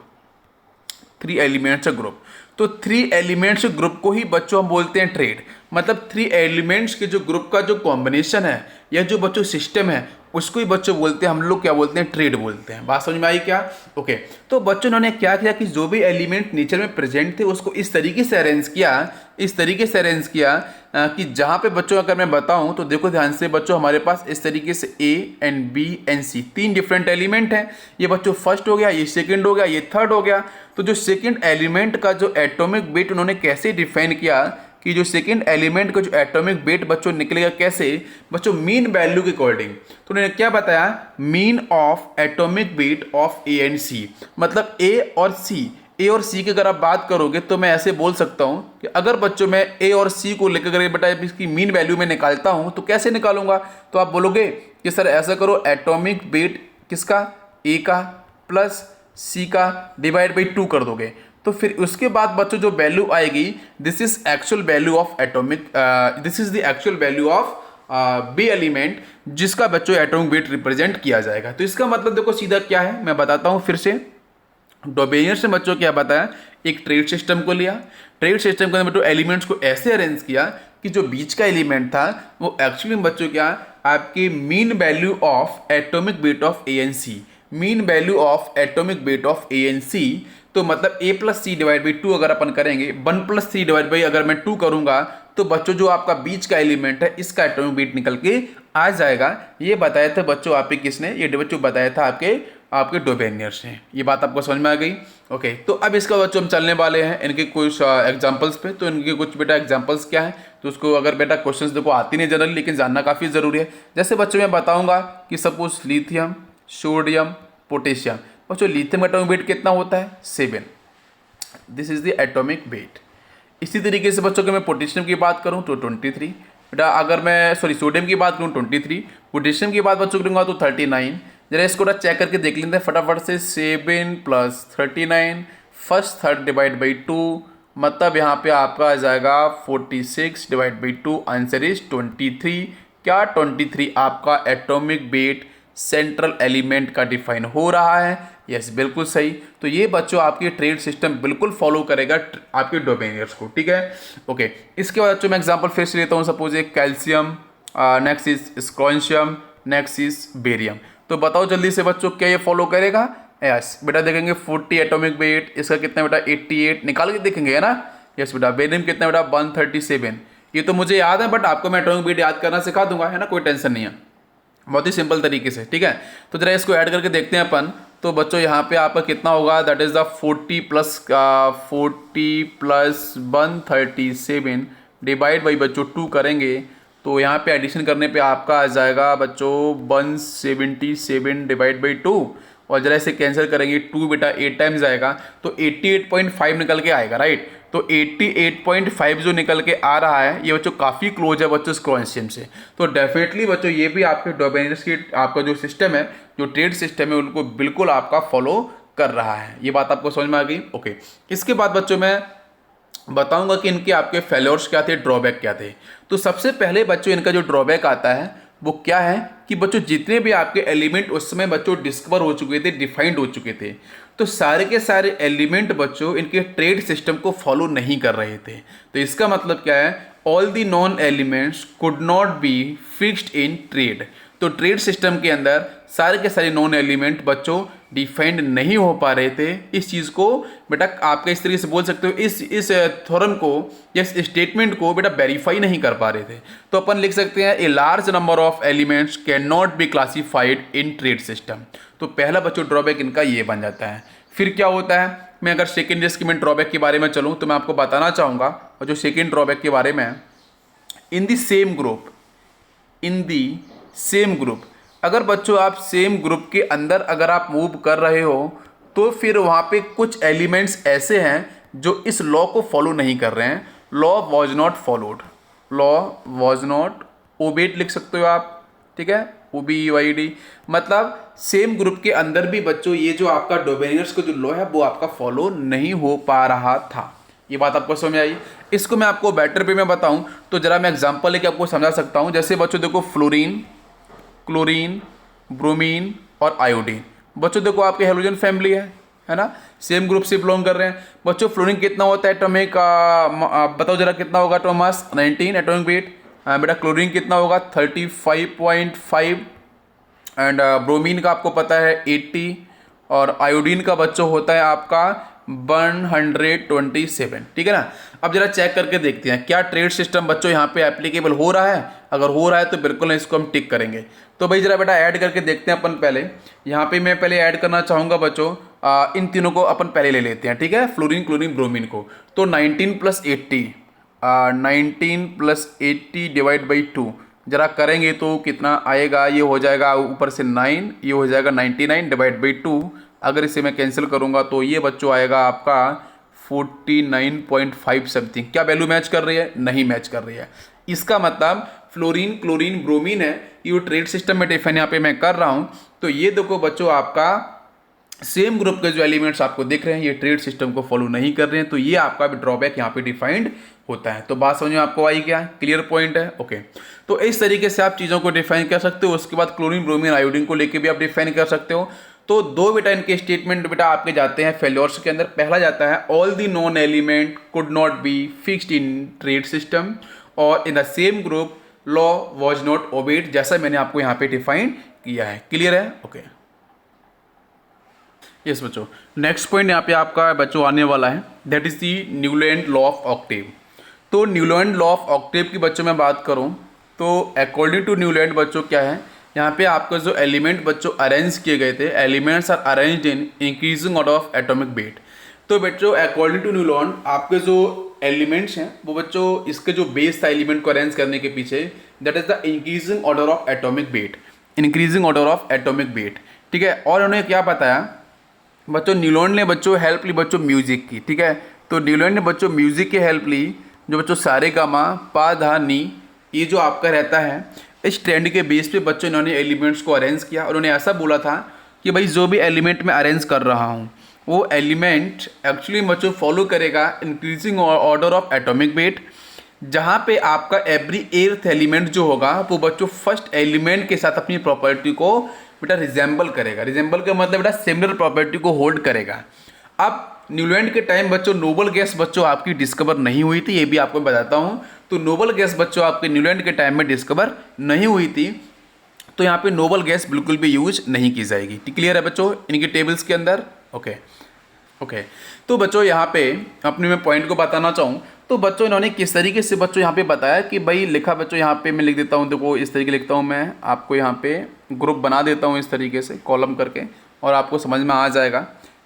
3 एलिमेंट्स का ग्रुप। तो 3 एलिमेंट्स ग्रुप को ही बच्चों हम बोलते हैं ट्रेड। मतलब 3 एलिमेंट्स के जो ग्रुप का जो कॉम्बिनेशन है या जो बच्चों सिस्टम है उसको ही बच्चों बोलते हैं हम लोग क्या बोलते हैं? ट्रेड बोलते हैं। बात समझ में आई क्या? ओके, तो बच्चों उन्होंने क्या किया कि जो भी एलिमेंट नेचर में प्रेजेंट थे उसको इस तरीके से अरेंज किया, कि जहाँ पे बच्चों अगर मैं बताऊँ तो देखो ध्यान से बच्चों, हमारे पास इस तरीके से A and B and C 3 different element हैं। ये बच्चों फर्स्ट हो गया, ये सेकंड हो गया, ये थर्ड हो गया। तो जो सेकंड एलिमेंट का जो एटॉमिक वेट उन्होंने कैसे डिफाइन किया कि जो सेकंड एलिमेंट का जो एटॉमिक वेट बच्चों निकलेगा कैसे? बच्चों मीन वैल्यू के अकॉर्डिंग। तो उन्होंने क्या बताया? Mean of atomic weight of A and C। मतलब A और C की अगर आप बात करोगे तो मैं ऐसे बोल सकता हूं कि अगर बच्चों मैं A और C को लेकर बेटा इसकी मीन वैल्यू में निकालता हूं तो कैसे निकालूंगा? तो आप बोलोगे कि सर ऐसा करो, एटॉमिक वेट किसका? A का प्लस C का डिवाइड बाई 2 कर दोगे। तो फिर उसके बाद बच्चों जो वैल्यू आएगी, this is actual value of atomic, this is the actual value of B element जिसका बच्चों एटॉमिक वेट रिप्रेजेंट किया जाएगा। तो इसका मतलब देखो सीधा क्या है, मैं बताता हूं फिर से। डोबेनियर से बच्चों क्या बताया? एक ट्रेड सिस्टम को लिया, ट्रेड सिस्टम के अंदर बच्चों एलिमेंट्स को ऐसे अरेंज किया कि जो बीच का एलिमेंट था वो एक्चुअली बच्चों क्या? आपकी mean value of atomic weight of A and C, mean value of atomic weight of A and C। तो मतलब A plus C divide by 2 अगर अपन करेंगे, 1 प्लस 3 डिवाइड बाई अगर मैं 2 करूंगा तो बच्चों जो आपका बीच का एलिमेंट है इसका एटॉमिक वेट निकल के आ जाएगा। ये बताया था बच्चों आपके किसने, ये बच्चों बताया था आपके आपके डोबेनियर्स ने। ये बात आपको समझ में आ गई। ओके, तो अब इसका बच्चों हम चलने वाले हैं इनके कुछ एग्जांपल्स पे। तो इनके कुछ बेटा एग्जांपल्स क्या है, तो उसको अगर बेटा क्वेश्चंस देखो आती नहीं जनरली, लेकिन जानना काफ़ी ज़रूरी है। जैसे बच्चों मैं बताऊंगा कि सपोज लिथियम, सोडियम, पोटेशियम। बच्चों लिथियम का एटॉमिक वेट कितना होता है, 7। This is the atomic weight. इसी तरीके से बच्चों के मैं पोटेशियम की बात करूं तो 23। बेटा अगर मैं सोडियम की बात करूं 23, पोटेशियम की बात बच्चों करूंगा तो 39। जरा इसको चेक करके देख लेते हैं फटाफट से। 7 + 39, फर्स्ट थर्ड डिवाइड बाई 2, मतलब यहाँ पे आपका आ जाएगा 46 डिवाइड बाई 2, आंसर इज 23। क्या 23 आपका एटॉमिक वेट सेंट्रल एलिमेंट का डिफाइन हो रहा है? यस, बिल्कुल सही। तो ये बच्चों आपके ट्रेड सिस्टम बिल्कुल फॉलो करेगा आपके डोमेनियर्स को, ठीक है। ओके, इसके बाद बच्चों मैं एग्जांपल फिर से लेता हूँ। सपोज एक calcium, next is strontium, next is barium. तो बताओ जल्दी से बच्चों क्या ये फॉलो करेगा? यस बेटा, देखेंगे 40 एटॉमिक वेट, इसका कितना बेटा 88 निकाल के देखेंगे, है ना। यस बेटा, बेरियम कितना बेटा 137। ये तो मुझे याद है, बट आपको मैं एटॉमिक वेट याद करना सिखा दूंगा, है ना, कोई टेंशन नहीं है, बहुत ही सिंपल तरीके से, ठीक है। तो जरा इसको ऐड करके देखते हैं अपन। तो बच्चों यहाँ पे आपका कितना होगा, that is the 40 plus 137 divide by बच्चों 2 करेंगे। तो यहाँ पे एडिशन करने पे आपका आ जाएगा बच्चों 177 डिवाइड बाई 2, और जरा इसे कैंसिल करेंगे 2 बेटा 8 टाइम्स आएगा तो 88.5 निकल के आएगा, राइट। तो 88.5 जो निकल के आ रहा है ये बच्चों काफ़ी क्लोज है बच्चों स्क्रॉन्शियम से। तो डेफिनेटली बच्चों ये भी आपके डोबेनियर्स की आपका जो सिस्टम है, जो ट्रेड सिस्टम है, उनको बिल्कुल आपका फॉलो कर रहा है। ये बात आपको समझ में आ गई। ओके, इसके बाद बच्चों मैं बताऊंगा कि इनके आपके फेल्योर्स क्या थे, ड्रॉबैक क्या थे। तो सबसे पहले बच्चों इनका जो ड्रॉबैक आता है वो क्या है कि बच्चों जितने भी आपके एलिमेंट उस समय बच्चों डिस्कवर हो चुके थे, डिफाइंड हो चुके थे, तो सारे के सारे एलिमेंट बच्चों इनके ट्रेड सिस्टम को फॉलो नहीं कर रहे थे। तो इसका मतलब क्या है, all the non elements could not be fixed in trade. तो ट्रेड सिस्टम के अंदर सारे के सारे नॉन एलिमेंट बच्चों डिफाइंड नहीं हो पा रहे थे। इस चीज़ को बेटा आपका इस तरीके से बोल सकते हो, इस थ्योरम को, इस स्टेटमेंट को बेटा वेरीफाई नहीं कर पा रहे थे। तो अपन लिख सकते हैं a large number of elements can not be classified in triad system. तो पहला बच्चों ड्रॉबैक इनका ये बन जाता है। फिर क्या होता है, मैं अगर सेकेंड जिसकी मैं ड्रॉबैक के बारे में चलूँ तो मैं आपको बताना चाहूँगा, और जो सेकेंड ड्रॉबैक के बारे में है, इन दी सेम ग्रुप, अगर बच्चों आप सेम ग्रुप के अंदर अगर आप मूव कर रहे हो तो फिर वहाँ पे कुछ एलिमेंट्स ऐसे हैं जो इस लॉ को फॉलो नहीं कर रहे हैं। Law was not followed, law was not obeyed लिख सकते हो आप, ठीक है, OBEYD। मतलब सेम ग्रुप के अंदर भी बच्चों ये जो आपका डोबेनियर्स का जो लॉ है वो आपका फॉलो नहीं हो पा रहा था। ये बात आपको समझ में आई। इसको मैं आपको बेटर वे में बताऊं तो जरा मैं एग्जांपल लेके आपको समझा सकता हूं। जैसे बच्चों देखो फ्लोरीन, क्लोरीन, ब्रोमीन और आयोडीन। बच्चों देखो आपके हेलोजन फैमिली है ना, सेम ग्रुप से बिलोंग कर रहे हैं। बच्चों फ्लोरीन कितना होता है एटॉमिक, बताओ जरा कितना होगा टॉमस, 19 एटॉमिक वेट। बेटा क्लोरीन कितना होगा 35.5, एंड ब्रोमीन का आपको पता है 80, और आयोडीन का बच्चों होता है आपका 127, ठीक है ना। अब जरा चेक करके देखते हैं क्या ट्रेड सिस्टम बच्चों यहाँ पे एप्लीकेबल हो रहा है। अगर हो रहा है तो बिल्कुल इसको हम टिक करेंगे। तो भाई जरा बेटा ऐड करके देखते हैं अपन। पहले यहाँ पे मैं पहले ऐड करना चाहूँगा बच्चों, इन तीनों को अपन पहले ले लेते हैं, ठीक है, फ्लोरीन, क्लोरीन, ब्रोमीन को। तो 19 + 80, 19 + 80 डिवाइड बाई 2 जरा करेंगे तो कितना आएगा, ये हो जाएगा ऊपर से 9, ये हो जाएगा 99 डिवाइड बाई 2। अगर इसे मैं कैंसिल करूंगा तो ये बच्चों आएगा आपका 49.5 समथिंग। क्या वैल्यू मैच कर रही है? नहीं मैच कर रही है। इसका मतलब फ्लोरीन, क्लोरीन, ब्रोमीन है, ये ट्रेड सिस्टम में डिफाइन यहाँ पे मैं कर रहा हूँ। तो ये देखो बच्चों आपका सेम ग्रुप के जो एलिमेंट्स आपको दिख रहे हैं ये ट्रेड सिस्टम को फॉलो नहीं कर रहे हैं। तो ये आपका भी ड्रॉबैक यहाँ पे डिफाइंड होता है। तो बात समझ में आपको आई क्या? क्लियर पॉइंट है। ओके, तो इस तरीके से आप चीज़ों को डिफाइन कर सकते हो। उसके बाद क्लोरीन, ब्रोमीन, आयोडीन को लेके भी आप डिफाइन कर सकते हो। तो दो बेटा इनके स्टेटमेंट बेटा आपके जाते हैं फेल्योर्स के अंदर। पहला जाता है all the non element could not be fixed in triad system, और in the same group law was not obeyed, जैसा मैंने आपको यहाँ पे डिफाइन किया है। क्लियर है? ओके यस बच्चों, नेक्स्ट पॉइंट यहाँ पे आपका बच्चों आने वाला है, that is the Newland law of octave. तो न्यूलैंड लॉ ऑफ ऑक्टेव की बच्चों में बात करूँ तो अकॉर्डिंग टू न्यूलैंड बच्चों क्या है, यहाँ पे आपका जो एलिमेंट बच्चों अरेंज किए गए थे, elements are arranged in increasing order of atomic weight. तो बच्चों अकॉर्डिंग टू न्यूलैंड आपके जो एलिमेंट्स हैं वो बच्चों इसके जो बेस था एलिमेंट को अरेंज करने के पीछे, that is the increasing order of atomic wait, increasing order of atomic wait. ठीक है, और उन्होंने क्या बताया बच्चों, न्यूलैंड ने बच्चों हेल्प ली बच्चों म्यूजिक की। ठीक है, तो न्यूलैंड ने बच्चों म्यूजिक की हेल्प ली, जो बच्चों सारे गामा पा धा नी ये जो आपका रहता है, इस ट्रेंड के बेस पे बच्चों इन्होंने एलिमेंट्स को अरेंज किया। और उन्होंने ऐसा बोला था कि भाई जो भी एलिमेंट मैं अरेंज कर रहा हूँ वो एलिमेंट एक्चुअली बच्चों फॉलो करेगा increasing order of atomic wait, जहाँ पे आपका एवरी एर्थ एलिमेंट जो होगा वो बच्चों फर्स्ट एलिमेंट के साथ अपनी प्रॉपर्टी को बेटा रिजेंबल करेगा। रिजेंबल का मतलब बेटा सिमिलर प्रॉपर्टी को होल्ड करेगा। अब न्यूलैंड के टाइम बच्चों नोबल गैस बच्चों आपकी डिस्कवर नहीं हुई थी, ये भी आपको बताता हूँ। तो नोबल गैस बच्चों आपके न्यूलैंड के टाइम में डिस्कवर नहीं हुई थी, तो यहाँ पे नोबल गैस बिल्कुल भी यूज नहीं की जाएगी। क्लियर है बच्चों इनकी टेबल्स के अंदर? ओके। तो बच्चों यहाँ पे अपने मैं पॉइंट को बताना चाहूँ तो बच्चों इन्होंने किस तरीके से बच्चों यहाँ पे बताया कि भाई लिखा बच्चों यहाँ पे मैं लिख देता हूँ, देखो इस तरीके लिखता हूँ मैं, आपको यहाँ पे ग्रुप बना देता हूँ इस तरीके से कॉलम करके, और आपको समझ में आ जाएगा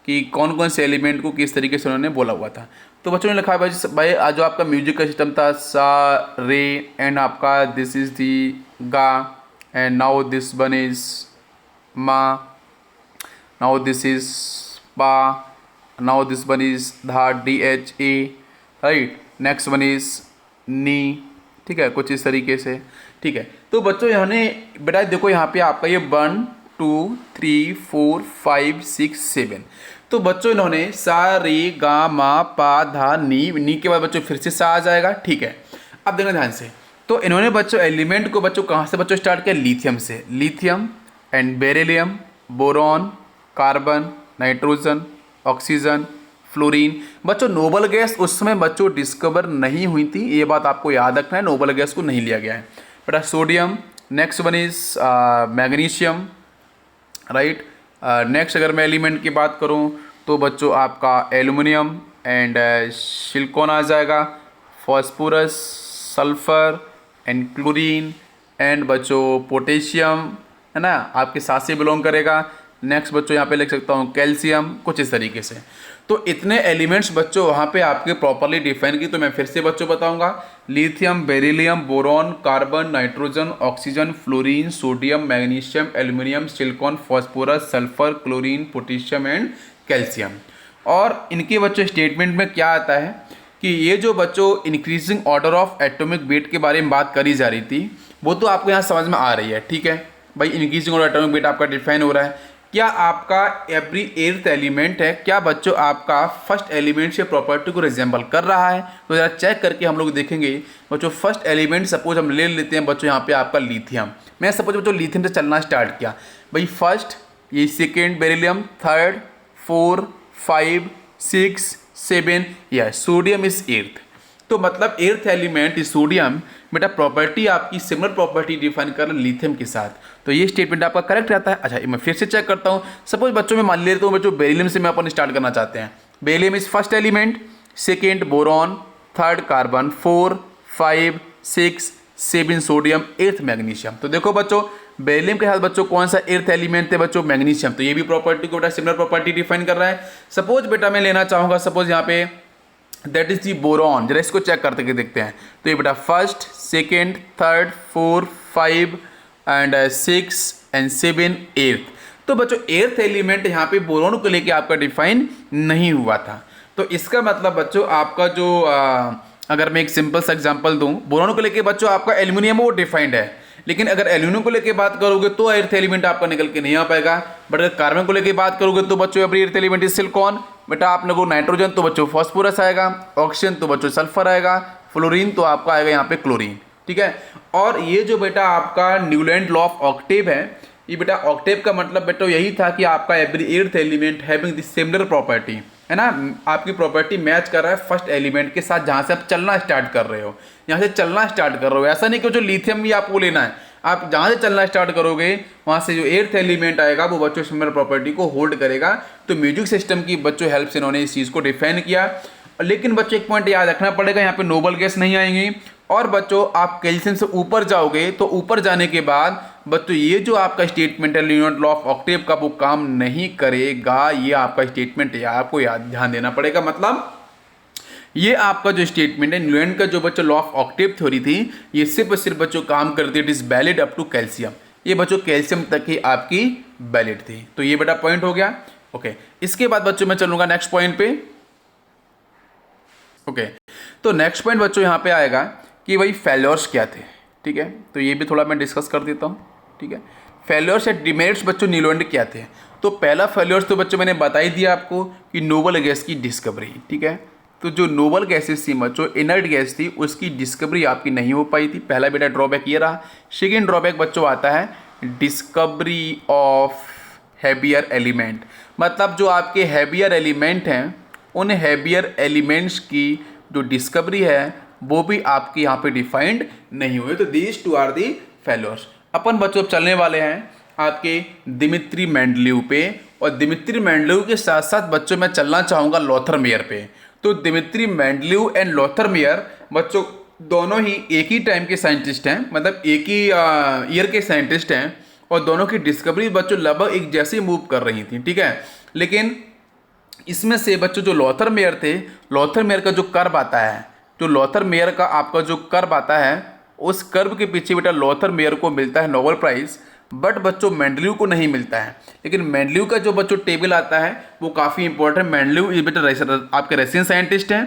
कि कौन कौन से एलिमेंट को किस तरीके से उन्होंने बोला हुआ था। तो बच्चों ने लिखा भाई आज जो आपका म्यूजिक का सिस्टम था सा रे एंड आपका this is the ga and now this one is ma, now this is pa, now this one is dha D H A, right, next one is ni. ठीक है, कुछ इस तरीके से। ठीक है, तो बच्चों इन्होंने बेटा देखो यहाँ पे आपका ये 1 2 3 4 5 6 7, तो बच्चों इन्होंने सा रे गा मा पा धा नी के बाद बच्चों फिर से सा आ जाएगा। ठीक है, अब देखना ध्यान से, तो इन्होंने बच्चों एलिमेंट को बच्चों कहाँ से बच्चों स्टार्ट किया, लिथियम से, lithium and beryllium, boron, carbon, nitrogen, oxygen, fluorine. बच्चों नोबल गैस उस समय बच्चों डिस्कवर नहीं हुई थी, ये बात आपको याद रखना है, नोबल गैस को नहीं लिया गया है बेटा। Sodium, next one is magnesium, right. Next अगर मैं एलिमेंट की बात करूं तो बच्चों आपका एल्युमिनियम एंड सिलिकॉन आ जाएगा, phosphorus, sulphur and chlorine and बच्चों पोटेशियम, है ना, आपके साथ से बिलोंग करेगा। नेक्स्ट बच्चों यहाँ पे लिख सकता हूँ कैल्शियम, कुछ इस तरीके से। तो इतने एलिमेंट्स बच्चों वहाँ पे आपके प्रॉपरली डिफाइन की, तो मैं फिर से बच्चों बताऊंगा, lithium, beryllium, boron, carbon, nitrogen, oxygen, fluorine, sodium, magnesium, aluminium, silicon, phosphorus, sulphur, chlorine, potassium and calcium. और इनके बच्चों स्टेटमेंट में क्या आता है कि ये जो बच्चों increasing order of atomic weight के बारे में बात करी जा रही थी वो तो आपको यहाँ समझ में आ रही है। ठीक है भाई, इंक्रीजिंग ऑर्डर एटॉमिक वेट आपका डिफाइन हो रहा है। क्या आपका एवरी एर्थ एलिमेंट है, क्या बच्चों आपका फर्स्ट एलिमेंट से प्रॉपर्टी को रिजेंबल कर रहा है? तो ज़रा चेक करके हम लोग देखेंगे बच्चों। फर्स्ट एलिमेंट सपोज हम ले लेते हैं बच्चों यहाँ पे आपका लिथियम। मैं सपोज बच्चों लिथियम से चलना स्टार्ट किया, भाई फर्स्ट, ये सेकेंड बेरिलियम, थर्ड, 4 5 6 7, या सोडियम इज एर्थ। तो मतलब एर्थ एलिमेंट इज सोडियम बेटा प्रॉपर्टी आपकी सिमिलर प्रॉपर्टी डिफाइन कर लिथियम के साथ, तो ये स्टेटमेंट आपका करेक्ट रहता है। अच्छा मैं फिर से चेक करता हूँ, सपोज बच्चों में मान लेता हूँ बच्चों बेरिलियम से मैं अपन स्टार्ट करना चाहते हैं। Beryllium is first element, second boron, third carbon, 4 5 6 7 sodium, eighth magnesium. तो देखो बच्चों बेरिलियम के साथ बच्चों कौन सा एर्थ एलिमेंट थे बच्चों, मैग्नीशियम। तो ये भी प्रॉपर्टी को बेटा सिमिलर प्रॉपर्टी डिफाइन कर रहा है। सपोज बेटा मैं लेना चाहूँगा सपोज यहाँ पे दैट इज दी बोरॉन, जरा इसको चेक करते देखते हैं। तो ये बेटा first, second, third, 4 5 and 6 and 7 earth. तो बच्चों एर्थ एलिमेंट यहाँ पे बोरॉन को लेके आपका डिफाइन नहीं हुआ था। तो इसका मतलब बच्चों आपका जो अगर मैं एक सिंपल सा एग्जांपल दूं, बोरॉन को लेके बच्चों आपका एल्युमिनियम वो डिफाइंड है, लेकिन अगर एल्यूमिनियम को लेके बात करोगे तो एर्थ एलिमेंट आपका निकल के नहीं आ पाएगा। बट अगर कार्बन को लेके बात करोगे तो बच्चों every eighth element is silicon, बेटा आप लोगों नाइट्रोजन तो बच्चों फॉस्फोरस आएगा, ऑक्सीजन तो बच्चों सल्फर आएगा, फ्लोरीन तो आपका आएगा यहाँ पे क्लोरीन। ठीक है, और ये जो बेटा आपका न्यूलैंड लॉ ऑफ ऑक्टेव है, ये बेटा ऑक्टेव का मतलब बेटा यही था कि आपका every eighth element having the similar property, है ना, आपकी प्रॉपर्टी मैच कर रहा है फर्स्ट एलिमेंट के साथ जहाँ से आप चलना स्टार्ट कर रहे हो, यहाँ से चलना स्टार्ट कर रहे हो। ऐसा नहीं कि जो लिथियम भी आपको लेना है, आप जहाँ से चलना स्टार्ट करोगे वहाँ से जो एर्थ एलिमेंट आएगा वो बच्चों सिमिलर प्रॉपर्टी को होल्ड करेगा। तो म्यूजिक सिस्टम की बच्चों हेल्प से इन्होंने इस चीज़ को डिफाइन किया। लेकिन बच्चों एक पॉइंट याद रखना पड़ेगा, यहाँ पे नोबल गैस नहीं आएंगी। और बच्चों आप कैल्शियम से ऊपर जाओगे तो ऊपर जाने के बाद बच्चों ये जो आपका स्टेटमेंट है ल्यूएंट लॉ ऑफ ऑक्टेव का वो काम नहीं करेगा। ये आपका स्टेटमेंट है, आपको याद ध्यान देना पड़ेगा। मतलब ये आपका जो स्टेटमेंट है न्यूलैंड का जो बच्चों लॉ ऑफ ऑक्टेव थ्योरी थी, ये सिर्फ और सिर्फ बच्चों काम करती है, it is valid up to calcium. ये बच्चों कैल्शियम तक ही आपकी वैलिड थी। तो ये बेटा पॉइंट हो गया। ओके, इसके बाद बच्चों मैं चलूंगा नेक्स्ट पॉइंट पे। ओके, तो नेक्स्ट पॉइंट बच्चों यहाँ पे आएगा कि भाई फेल्योर्स क्या थे। ठीक है, तो ये भी थोड़ा मैं डिस्कस कर देता हूँ। ठीक है, फेल्योर्स या डिमेरिट्स बच्चों न्यूलैंड क्या थे। तो पहला फेल्योर्स तो बच्चों मैंने बता ही दिया आपको कि नोबल गैस की डिस्कवरी। ठीक है, तो जो नोबल गैसेस थी बच्चों, इनर्ट गैस थी, उसकी डिस्कवरी आपकी नहीं हो पाई थी। पहला बेटा ड्रॉबैक ये रहा। सेकेंड ड्रॉबैक बच्चों आता है डिस्कवरी ऑफ हैवियर एलिमेंट। मतलब जो आपके हैवियर एलिमेंट हैं, उन हैवियर एलिमेंट्स की जो डिस्कवरी है वो भी आपके यहाँ पे डिफाइंड नहीं हुए। तो these two are the failures. अपन बच्चों अब चलने वाले हैं आपके दिमित्री मेंडलीव पे, और दिमित्री मेंडलीव के साथ साथ बच्चों मैं चलना चाहूँगा लोथर मेयर पे। तो Dmitry Mendeleev and Lothar Meyer बच्चों दोनों ही एक ही टाइम के साइंटिस्ट हैं, मतलब एक ही ईयर के साइंटिस्ट हैं, और दोनों की डिस्कवरी बच्चों लगभग एक जैसे मूव कर रही थी। ठीक है, लेकिन इसमें से बच्चों जो लोथर मेयर थे, लोथर मेयर का जो कर्व आता है, जो लोथर मेयर का आपका जो कर्व आता है, उस कर्व के पीछे बेटा लोथर मेयर को मिलता है नोबेल प्राइज़, बट बच्चों मेंडलीव को नहीं मिलता है। लेकिन मेंडलीव का जो बच्चों टेबल आता है वो काफ़ी इंपॉर्टेंट है। मेंडलीव ये बेटा आपके रशियन साइंटिस्ट हैं।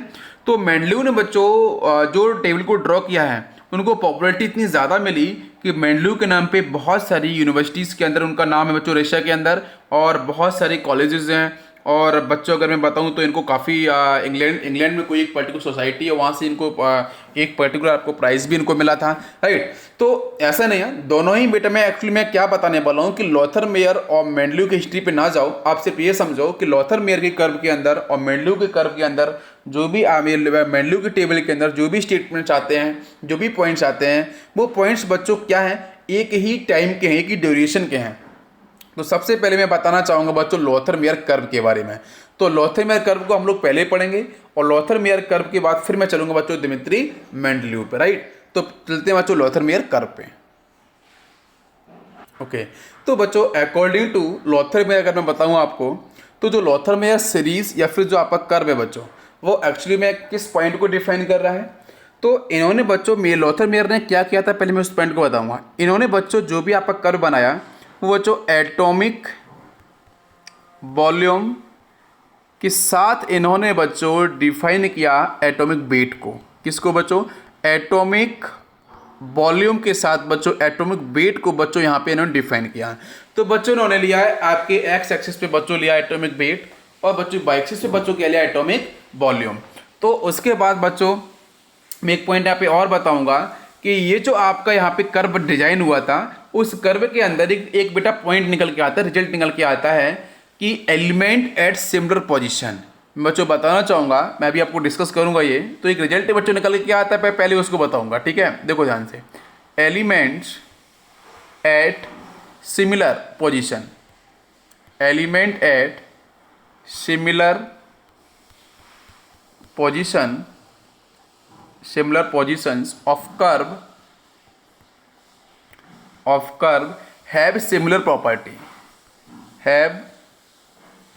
तो मेंडलीव ने बच्चों जो टेबल को ड्रॉ किया है, उनको पॉपुलैरिटी इतनी ज़्यादा मिली कि मेंडलीव के नाम पे बहुत सारी यूनिवर्सिटीज़ के अंदर उनका नाम है बच्चों, रशिया के अंदर, और बहुत सारे कॉलेजेस हैं। और बच्चों अगर मैं बताऊं तो इनको काफ़ी इंग्लैंड में कोई एक पर्टिकुलर सोसाइटी है, वहाँ से इनको एक पर्टिकुलर आपको प्राइज़ भी इनको मिला था। राइट, तो ऐसा नहीं है, दोनों ही बेटा मैं एक्चुअली मैं क्या बताने वाला हूँ कि लोथर मेयर और मेंडलीव की हिस्ट्री पे ना जाओ। आप सिर्फ ये समझो कि लोथर मेयर के कर्व के अंदर और मेंडलीव के कर्व के अंदर जो भी मेंडलीव के टेबल के अंदर जो भी स्टेटमेंट्स आते हैं, जो भी पॉइंट्स आते हैं, वो पॉइंट्स बच्चों क्या हैं, एक ही टाइम के हैं, एक ही ड्यूरेशन के हैं। तो सबसे पहले मैं बताना चाहूँगा बच्चों लोथर मेयर कर्व के बारे में। तो लोथर मेयर कर्व को हम लोग पहले पढ़ेंगे, और लोथर मेयर कर्व के बाद फिर मैं चलूँगा बच्चों दिमित्री मेंडलीव पे। राइट, तो चलते हैं बच्चों लोथर मेयर कर्व पे। ओके, तो बच्चों अकॉर्डिंग टू लोथर मेयर अगर मैं बताऊँ आपको, तो जो लोथर मेयर सीरीज या फिर जो आपका कर्व है बच्चों, वो एक्चुअली में किस पॉइंट को डिफाइन कर रहा है। तो इन्होंने बच्चों लोथर मेयर ने क्या किया था, पहले मैं उस पॉइंट को बताऊँगा। इन्होंने बच्चों जो भी आपका कर्व बनाया वो बच्चों एटॉमिक वॉल्यूम के साथ इन्होंने बच्चों डिफाइन किया एटॉमिक वेट को। किसको बच्चों, एटॉमिक वॉल्यूम के साथ बच्चों एटॉमिक वेट को बच्चों यहाँ पे इन्होंने डिफाइन किया। तो बच्चों इन्होंने लिया है आपके एक्स एक्सिस पे बच्चों लिया एटॉमिक वेट, और बच्चों वाई एक्सिस पे बच्चों क्या लिया एटॉमिक वॉल्यूम। तो उसके बाद बच्चों मैं एक पॉइंट यहाँ पे और बताऊंगा कि ये जो आपका यहाँ पे कर्व डिजाइन हुआ था, उस कर्व के अंदर एक बेटा पॉइंट निकल के आता है, रिजल्ट निकल के आता है कि एलिमेंट एट सिमिलर पोजीशन। बच्चों बताना चाहूँगा, मैं भी आपको डिस्कस करूँगा ये। तो एक रिजल्ट बच्चों निकल के आता है, पहले उसको बताऊँगा। ठीक है, देखो ध्यान से, elements at similar position, element at similar position, similar positions of curve have similar property, have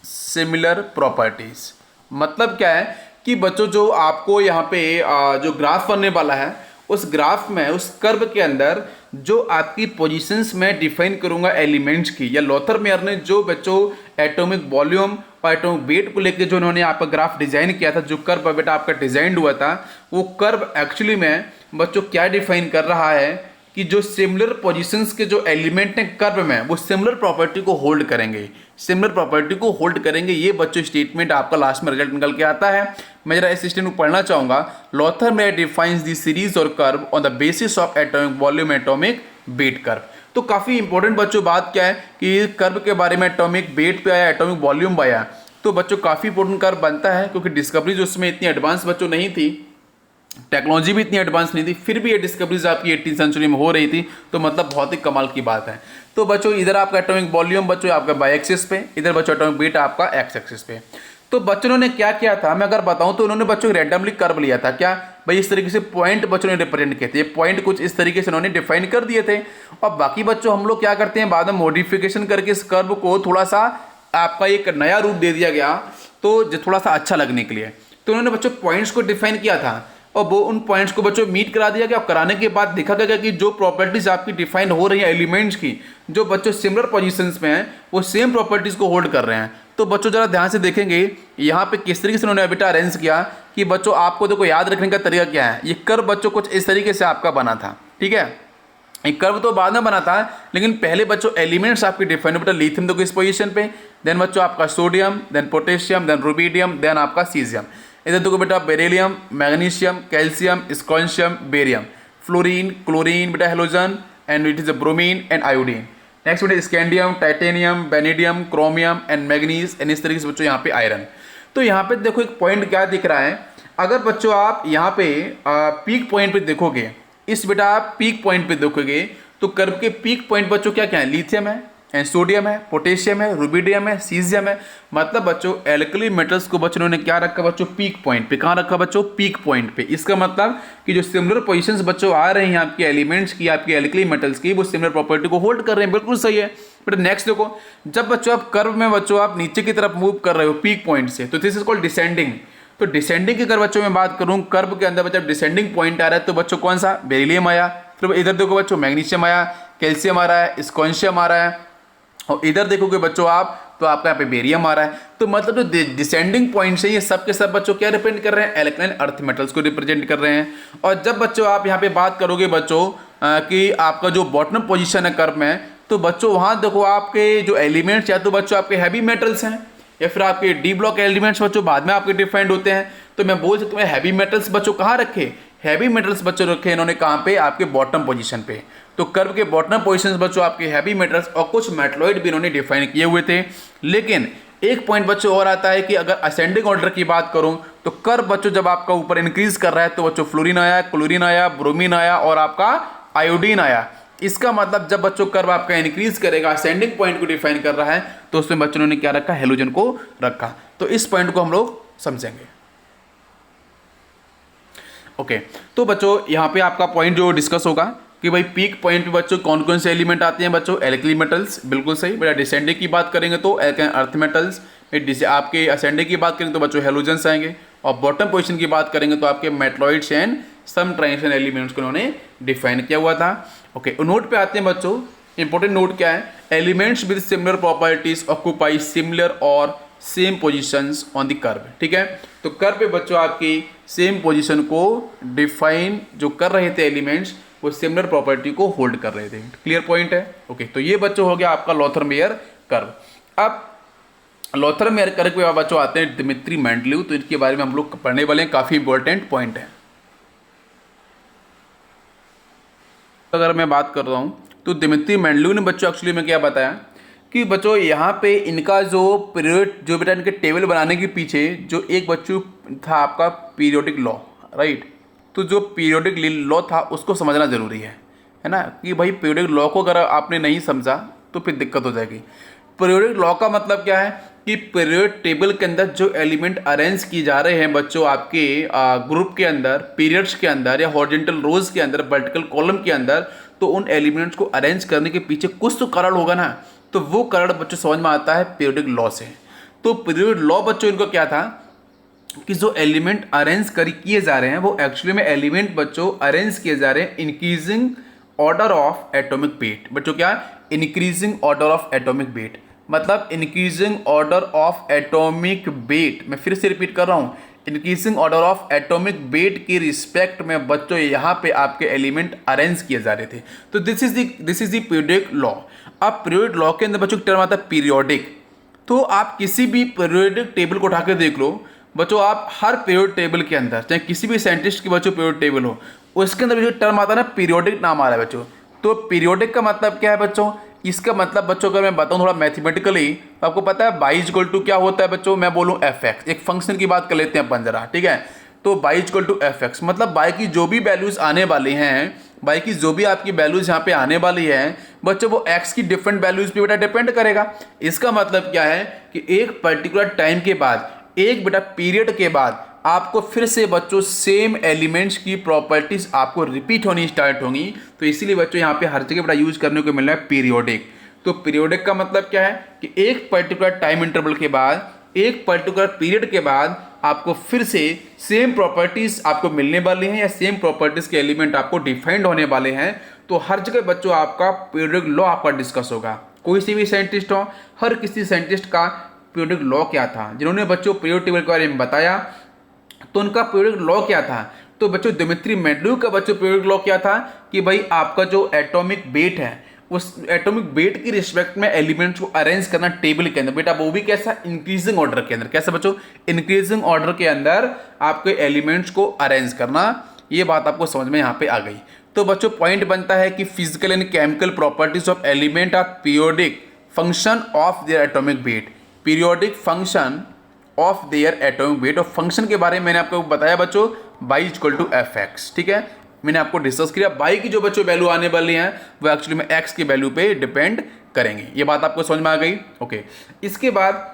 similar properties. मतलब क्या है कि बच्चों जो आपको यहाँ पे जो ग्राफ बनने वाला है, उस ग्राफ में उस कर्व के अंदर जो आपकी पोजीशंस में डिफाइन करूंगा एलिमेंट्स की, या लोथर मेयर ने जो बच्चों एटॉमिक वॉल्यूम और एटॉमिक वेट को लेकर जो उन्होंने आपका ग्राफ डिजाइन किया था, जो कर्व बेटा आपका डिजाइन हुआ था, वो कर्व एक्चुअली में बच्चों क्या डिफाइन कर रहा है कि जो सिमिलर पोजीशंस के जो एलिमेंट हैं कर्व में, वो सिमिलर प्रॉपर्टी को होल्ड करेंगे, सिमिलर प्रॉपर्टी को होल्ड करेंगे। ये बच्चों स्टेटमेंट आपका लास्ट में रिजल्ट निकल के आता है। मैं जरा इस स्टेटमेंट को पढ़ना चाहूंगा। Lothar Meyer defines the series और curve on the basis of atomic volume atomic weight curve. तो काफी इंपॉर्टेंट बच्चों बात क्या है कि कर्व के बारे में एटॉमिक वेट पे आया, एटॉमिक वॉल्यूम पे आया, तो बच्चों काफी इंपॉर्टेंट कर्व बनता है, क्योंकि डिस्कवरी जो उसमें इतनी एडवांस बच्चों नहीं थी, टेक्नोलॉजी भी इतनी एडवांस नहीं थी, फिर भी ये डिस्कवरीज आपकी 18वीं सेंचुरी में हो रही थी। तो मतलब बहुत ही कमाल की बात है। तो बच्चों इधर आपका एटॉमिक वॉल्यूम बच्चों आपका वाई एक्सिस पे, इधर बच्चों एटॉमिक वेट आपका एक्स एक्सिस पे। तो बच्चों ने क्या किया था मैं अगर बताऊं तो उन्होंने बच्चों रैंडमली कर्व लिया था। क्या भाई इस तरीके से पॉइंट बच्चों ने रिप्रेजेंट किए थे, पॉइंट कुछ इस तरीके से उन्होंने डिफाइन कर दिए थे। और बाकी बच्चों हम लोग क्या करते हैं, बाद में मॉडिफिकेशन करके इस कर्व को थोड़ा सा आपका एक नया रूप दे दिया गया, तो जो थोड़ा सा अच्छा लगने के लिए। तो उन्होंने बच्चों पॉइंट्स को डिफाइन किया था और वो उन पॉइंट्स को बच्चों मीट करा दिया गया। और कराने के बाद देखा गया कि जो प्रॉपर्टीज आपकी डिफाइन हो रही है एलिमेंट्स की, जो बच्चों सिमिलर पोजीशंस में हैं वो सेम प्रॉपर्टीज को होल्ड कर रहे हैं। तो बच्चों जरा ध्यान से देखेंगे यहाँ पे किस तरीके से उन्होंने बेटा अरेंज किया कि बच्चों आपको देखो याद रखने का तरीका क्या है। ये कर्व बच्चों कुछ इस तरीके से आपका बना था, ठीक है। एक कर्व तो बाद में बना था, लेकिन पहले बच्चों एलिमेंट्स आपके डिफाइन बेटा लिथियम देखो इस पोजीशन पे, देन बच्चों आपका sodium, then potassium, then rubidium, then आपका सीजियम। इधर देखो बेटा beryllium, magnesium, calcium, strontium, barium, fluorine, chlorine बेटा halogen, and it is bromine and iodine. Next बेटा scandium, titanium, vanadium, chromium and manganese, and इस तरीके से बच्चों यहाँ पे आयरन। तो यहाँ पे देखो एक पॉइंट क्या दिख रहा है, अगर बच्चों आप यहाँ पे पीक पॉइंट पे देखोगे, इस बेटा आप पीक पॉइंट पे देखोगे तो कर्व के पीक पॉइंट बच्चों क्या क्या है, लिथियम है, सोडियम है, पोटेशियम है, रुबिडियम है, सीजियम है। मतलब बच्चों एल्कली मेटल्स को बच्चों ने क्या रखा बच्चों, पीक पॉइंट पे। कहाँ रखा बच्चों, पीक पॉइंट पे। इसका मतलब कि जो सिमिलर पोजीशंस बच्चों आ रहे हैं आपके एलिमेंट्स की, आपके एल्कली मेटल्स की, वो सिमिलर प्रॉपर्टी को होल्ड कर रहे हैं, बिल्कुल सही है। बट नेक्स्ट देखो, जब बच्चों आप कर्व में बच्चों आप नीचे की तरफ मूव कर रहे हो पीक पॉइंट से, तो दिस इज कॉल्ड डिसेंडिंग। तो डिसेंडिंग की अगर बच्चों में बात करूं, कर्व के अंदर बच्चों डिसेंडिंग पॉइंट आ रहा है तो बच्चों कौन सा, बेरिलियम आया, फिर इधर देखो बच्चों मैग्नीशियम आया, कैल्शियम आ रहा है, स्कॉन्शियम आ रहा है, और इधर देखोगे बच्चों आप तो आपका यहाँ पे बेरियम आ रहा है। तो मतलब जो डिसेंडिंग पॉइंट्स है ये सब के सब बच्चों क्या रिप्रेजेंट कर रहे हैं, एल्कलाइन अर्थ मेटल्स को रिप्रेजेंट कर रहे हैं। और जब बच्चों आप यहाँ पे बात करोगे बच्चों कि आपका जो बॉटम पोजीशन है कर्व में, तो बच्चों वहाँ देखो आपके जो एलिमेंट्स या तो बच्चों आपके हैवी मेटल्स हैं या फिर आपके डी ब्लॉक एलिमेंट्स बच्चों बाद में आपके डिफाइंड होते हैं। तो मैं बोल सकता हूँ हैवी मेटल्स बच्चों कहाँ रखे, हैवी मेटल्स बच्चों रखे इन्होंने कहाँ पे, आपके बॉटम पोजीशन पे। तो कर्व के बॉटम पोजीशंस बच्चों आपके हैवी मेटल्स और कुछ मेटलॉइड भी इन्होंने डिफाइन किए हुए थे। लेकिन एक पॉइंट बच्चों और आता है कि अगर असेंडिंग ऑर्डर की बात करूं तो कर्व बच्चों जब आपका ऊपर इंक्रीज कर रहा है तो बच्चों फ्लोरीन आया, क्लोरीन आया, ब्रोमीन आया और आपका आयोडीन आया। इसका मतलब जब बच्चों कर्व आपका इंक्रीज करेगा, असेंडिंग पॉइंट को डिफाइन कर रहा है, तो उसमें बच्चों ने क्या रखा, हेलोजन को रखा। तो इस पॉइंट को हम लोग समझेंगे। ओके तो बच्चों यहाँ पे आपका पॉइंट जो डिस्कस होगा कि भाई पीक पॉइंट पे बच्चों कौन कौन से एलिमेंट आते हैं बच्चों, एल्कली मेटल्स, बिल्कुल सही बेटा। डिसेंडिंग की बात करेंगे तो अर्थ मेटल्स, आपके असेंडिंग की बात करेंगे तो बच्चों हेलोजन्स आएंगे, और बॉटम पोजीशन की बात करेंगे तो आपके metalloids and some transition elements को उन्होंने डिफाइन किया हुआ था। ओके नोट पे आते हैं बच्चों, इंपॉर्टेंट नोट क्या है, elements with similar properties occupy similar और same positions on the curve. ठीक है, तो कर्व पे बच्चों आपकी सेम पोजीशन को डिफाइन जो कर रहे थे एलिमेंट्स, वो सिमिलर प्रॉपर्टी को होल्ड कर रहे थे। क्लियर पॉइंट है। ओके तो ये बच्चों हो गया आपका लोथर-मेयर कर्व। अब लोथर-मेयर कर्व के बाद बच्चों आते हैं दिमित्री मेंडलीव, तो इनके बारे में हम लोग पढ़ने वाले हैं, काफी इंपॉर्टेंट पॉइंट है। अगर मैं बात कर रहा हूँ तो दिमित्री मेंडलीव ने बच्चों एक्चुअली में क्या बताया कि बच्चों यहाँ पे इनका जो पीरियड, जो बेटा इनके टेबल बनाने के पीछे जो एक बच्चों था आपका पीरियोडिक लॉ, राइट। तो जो पीरियोडिक लॉ था उसको समझना जरूरी है ना, कि भाई पीरियोडिक लॉ को अगर आपने नहीं समझा तो फिर दिक्कत हो जाएगी। पीरियोडिक लॉ का मतलब क्या है कि पीरियड टेबल के अंदर जो एलिमेंट अरेंज किए जा रहे हैं बच्चों आपके ग्रुप के अंदर, पीरियड्स के अंदर या हॉरिजॉन्टल रोज के अंदर, वर्टिकल कॉलम के अंदर, तो उन एलिमेंट्स को अरेंज करने के पीछे कुछ तो कारण होगा ना, तो वो कारण बच्चों समझ में आता है पीरियोडिक लॉ से। तो पीरियोडिक लॉ बच्चों इनको क्या था कि जो एलिमेंट अरेंज किए जा रहे हैं वो एक्चुअली में एलिमेंट बच्चों अरेंज किए जा रहे हैं increasing order of atomic weight. बच्चों क्या, increasing order of atomic weight, मतलब increasing order of atomic weight. मैं फिर से रिपीट कर रहा हूँ, increasing order of atomic weight के रिस्पेक्ट में बच्चों यहाँ पे आपके एलिमेंट अरेंज किए जा रहे थे। तो this is the periodic law. अब पीरियोडिक लॉ के अंदर बच्चों टर्म आता है पीरियोडिक। तो आप किसी भी पीरियोडिक टेबल को उठा के देख लो बच्चों, आप हर पीरियोडिक टेबल के अंदर, चाहे किसी भी साइंटिस्ट की बच्चों पीरियोडिक टेबल हो, उसके अंदर जो टर्म आता है ना पीरियोडिक नाम आ रहा है बच्चों। तो पीरियोडिक का मतलब क्या है बच्चों, इसका मतलब बच्चों अगर मैं बताऊं थोड़ा मैथमेटिकली, तो आपको पता है बाई इक्वल टू क्या होता है बच्चों, मैं बोलूं एफ एक्स, एक फंक्शन की बात कर लेते हैं अपन जरा, ठीक है। तो y equal to f x, मतलब बाई की जो भी वैल्यूज आने वाली हैं, बाई की जो भी आपकी वैल्यूज यहाँ पे आने वाली है बच्चों, वो एक्स की डिफरेंट वैल्यूज पे बेटा डिपेंड करेगा। इसका मतलब क्या है कि एक पर्टिकुलर टाइम के बाद, एक बेटा पीरियड के बाद आपको फिर से बच्चों सेम एलिमेंट्स की प्रॉपर्टीज आपको रिपीट होनी स्टार्ट होंगी। तो इसीलिए बच्चों यहाँ पे हर जगह बड़ा यूज करने को मिल रहा है पीरियोडिक। तो पीरियोडिक का मतलब क्या है कि एक पर्टिकुलर टाइम इंटरवल के बाद, एक पर्टिकुलर पीरियड के बाद आपको फिर से सेम प्रॉपर्टीज आपको मिलने वाली हैं या सेम प्रॉपर्टीज के एलिमेंट आपको डिफाइंड होने वाले हैं। तो हर जगह बच्चों आपका पीरियोडिक लॉ आपका डिस्कस होगा। कोई सी भी साइंटिस्ट हो, हर किसी साइंटिस्ट का पीरियोडिक लॉ क्या था, जिन्होंने बच्चों पीरियोडिक टेबल के बारे में बताया तो उनका पीरियोडिक लॉ क्या था। तो बच्चों दिमित्री मेंडलीव का बच्चों पीरियोडिक लॉ क्या था कि भाई आपका जो एटॉमिक वेट है उस एटॉमिक वेट की रिस्पेक्ट में एलिमेंट्स को अरेंज करना टेबल के अंदर, बेटा वो भी कैसा, इंक्रीजिंग ऑर्डर के अंदर। कैसा बच्चों, इंक्रीजिंग ऑर्डर के अंदर आपके एलिमेंट्स को अरेंज करना। ये बात आपको समझ में यहाँ पे आ गई। तो बच्चों पॉइंट बनता है कि physical and chemical properties of element are periodic function of their atomic weight. Periodic function of their atomic weight. और फंक्शन के बारे में मैंने आपको बताया बच्चों, y equal to f x. ठीक है, मैंने आपको डिस्कस किया y की जो बच्चों वैल्यू आने वाली है वो एक्चुअली में x की वैल्यू पे डिपेंड करेंगे। ये बात आपको समझ में आ गई। ओके, इसके बाद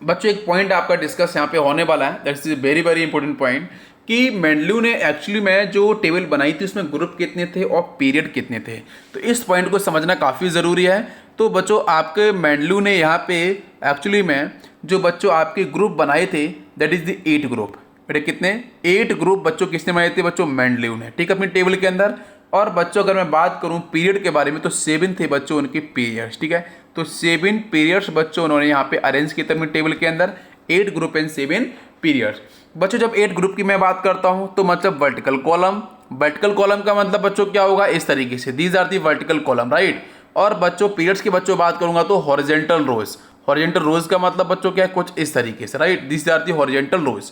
बच्चों एक पॉइंट आपका डिस्कस यहाँ पे होने वाला है, that's is very very important point, कि मेंडलीव ने एक्चुअली में जो टेबल बनाई थी उसमें ग्रुप कितने थे और पीरियड कितने थे। तो इस पॉइंट को समझना काफ़ी ज़रूरी है। तो बच्चों आपके मेंडलीव ने यहाँ पे एक्चुअली में जो बच्चों आपके ग्रुप बनाए थे दैट इज द 8 ग्रुप। बेटे कितने, 8 ग्रुप बच्चों किसने बनाए थे, बच्चों मेंडलीव ने। ठीक है, अपनी टेबल के अंदर। और बच्चों अगर मैं बात करूं पीरियड के बारे में तो 7 थे बच्चों उनके पीरियड्स। ठीक है, तो 7 पीरियड्स बच्चों उन्होंने यहाँ पे अरेंज किए थे अपनी टेबल के अंदर, 8 ग्रुप एंड 7 पीरियड्स। बच्चों जब 8 ग्रुप की मैं बात करता हूं तो मतलब वर्टिकल कॉलम। वर्टिकल कॉलम का मतलब बच्चों क्या होगा, इस तरीके से, these are the vertical column, right. और बच्चों पीरियड्स की बच्चों बात करूंगा तो हॉरिजॉन्टल रोज। हॉरिजॉन्टल रोज का मतलब बच्चों क्या है, कुछ इस तरीके से, right, this are the horizontal rows.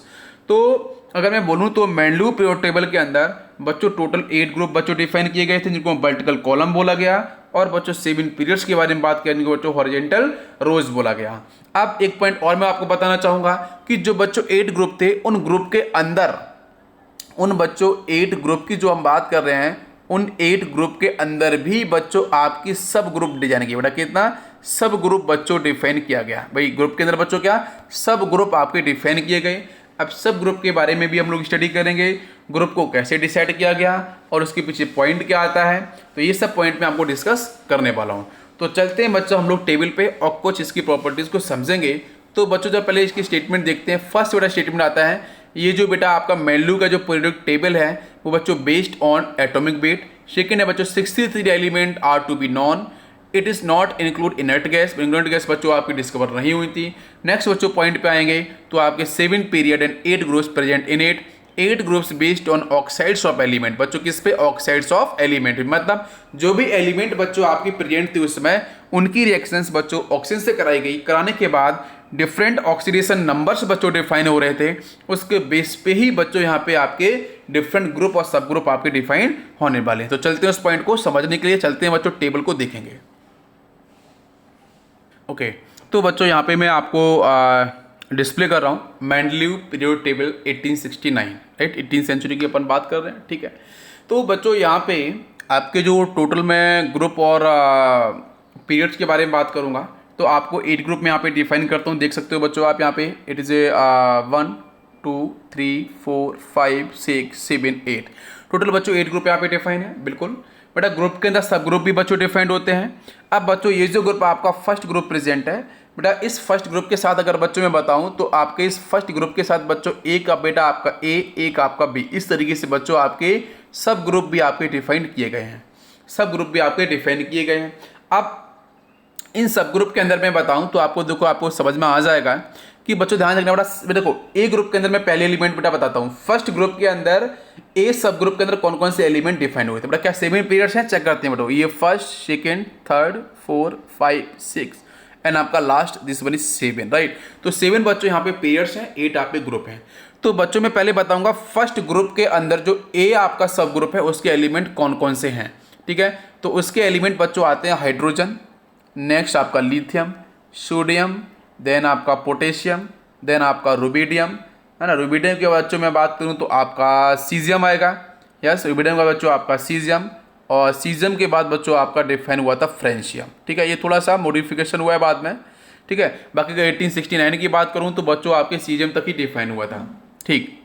तो अगर मैं बोलूं तो मेंडलीव पीरियोडिक टेबल के अंदर बच्चों टोटल 8 ग्रुप बच्चों डिफाइन किए गए थे जिनको वर्टिकल कॉलम बोला गया। और बच्चों 7 पीरियड्स के बारे में बात करें जिनको बच्चों हॉरिजॉन्टल रोज बोला गया। अब एक पॉइंट और मैं आपको बताना चाहूंगा कि जो बच्चों 8 ग्रुप थे उन ग्रुप के अंदर, उन बच्चों 8 ग्रुप की जो हम बात कर रहे हैं उन 8 ग्रुप के अंदर भी बच्चों आपकी सब ग्रुप डिजाइन किया। बेटा कितना, सब ग्रुप बच्चों डिफाइन किया गया। भाई ग्रुप के अंदर बच्चों क्या, सब ग्रुप आपके डिफाइन किए गए। अब सब ग्रुप के बारे में भी हम लोग स्टडी करेंगे, ग्रुप को कैसे डिसाइड किया गया और उसके पीछे पॉइंट क्या आता है। तो ये सब पॉइंट मैं आपको डिस्कस करने वाला हूँ। तो चलते हैं बच्चों हम लोग टेबल पे और कुछ इसकी प्रॉपर्टीज को समझेंगे। तो बच्चों जब पहले इसकी स्टेटमेंट देखते हैं, फर्स्ट बेटा स्टेटमेंट आता है, ये जो बेटा आपका मेंडलीव का जो पीरियोडिक टेबल है वो बच्चों based on atomic weight. Second है बच्चों 63 element are to be known, it is not include inert gas. Inert gas बच्चों आपकी डिस्कवर नहीं हुई थी। नेक्स्ट बच्चों पॉइंट पे आएंगे तो आपके 7 period and 8 groups present in it, 8 groups based on oxides of element. बच्चों किस पे, ऑक्साइड्स ऑफ एलिमेंट, मतलब जो भी एलिमेंट बच्चों आपकी प्रेजेंट थी उसमें उनकी रिएक्शंस बच्चों ऑक्सीजन से कराई गई। कराने के बाद डिफरेंट ऑक्सीडेशन नंबर्स बच्चों डिफाइन हो रहे थे, उसके बेस पे ही बच्चों यहाँ पे आपके डिफरेंट ग्रुप और सब ग्रुप आपके डिफाइन होने वाले हैं। तो चलते हैं उस पॉइंट को समझने के लिए, चलते हैं बच्चों टेबल को देखेंगे। ओके, तो बच्चों यहाँ पे मैं आपको डिस्प्ले कर रहा हूँ Mendeleev periodic table 1869, right, 18th century की अपन बात कर रहे हैं। ठीक है, तो बच्चों यहाँ पे आपके जो टोटल में ग्रुप और पीरियड्स के बारे में बात करूँगा तो आपको 8 ग्रुप में यहाँ पे डिफाइन करता हूँ। देख सकते हो बच्चों आप यहाँ पे, इट इज़ ए 1 2 3 4 5 6 7 8, टोटल बच्चों 8 ग्रुप यहाँ पे डिफाइन है। बिल्कुल बेटा, ग्रुप के अंदर सब ग्रुप भी बच्चों डिफाइंड होते हैं। अब बच्चों ये जो ग्रुप आपका फर्स्ट ग्रुप प्रेजेंट है बेटा, इस फर्स्ट ग्रुप के साथ अगर बच्चों में बताऊं तो आपके इस फर्स्ट ग्रुप के साथ बच्चों एक का बेटा आपका ए, एक आपका बी, इस तरीके से बच्चों आपके सब ग्रुप भी आपके डिफाइंड किए गए हैं। सब ग्रुप भी आपके डिफाइंड किए गए हैं। अब इन सब ग्रुप के अंदर मैं बताऊं तो आपको देखो, आपको समझ में आ जाएगा कि बच्चों ध्यान रखना बेटा। देखो ए ग्रुप के अंदर मैं पहले एलिमेंट बेटा बताता हूं। फर्स्ट ग्रुप के अंदर ए सब ग्रुप के अंदर कौन कौन से एलिमेंट डिफाइन हुए थे बेटा, क्या 7 पीरियड्स हैं, चेक करते हैं बेटा। ये फर्स्ट, सेकंड, थर्ड, 4 5 6 एंड आपका last this one is 7, right. तो 7 बच्चों यहाँ पे पीरियड्स हैं, 8 आपके ग्रुप हैं। तो बच्चों मैं पहले बताऊंगा फर्स्ट ग्रुप के अंदर जो ए आपका सब ग्रुप है उसके एलिमेंट कौन कौन से हैं। ठीक है, तो उसके एलिमेंट बच्चों आते हैं हाइड्रोजन, नेक्स्ट आपका लिथियम, सोडियम, देन आपका पोटेशियम, देन आपका रुबिडियम, है ना। रुबिडियम के बच्चों में बात करूं तो आपका सीजियम आएगा, यस, रुबिडियम का बच्चों आपका सीजियम, और सीजियम के बाद बच्चों आपका डिफाइन हुआ था फ्रेंशियम। ठीक है, ये थोड़ा सा मॉडिफिकेशन हुआ है बाद में। ठीक है, बाकी अगर 1869 की बात करूं तो बच्चों आपके सीजियम तक ही डिफाइन हुआ था। ठीक।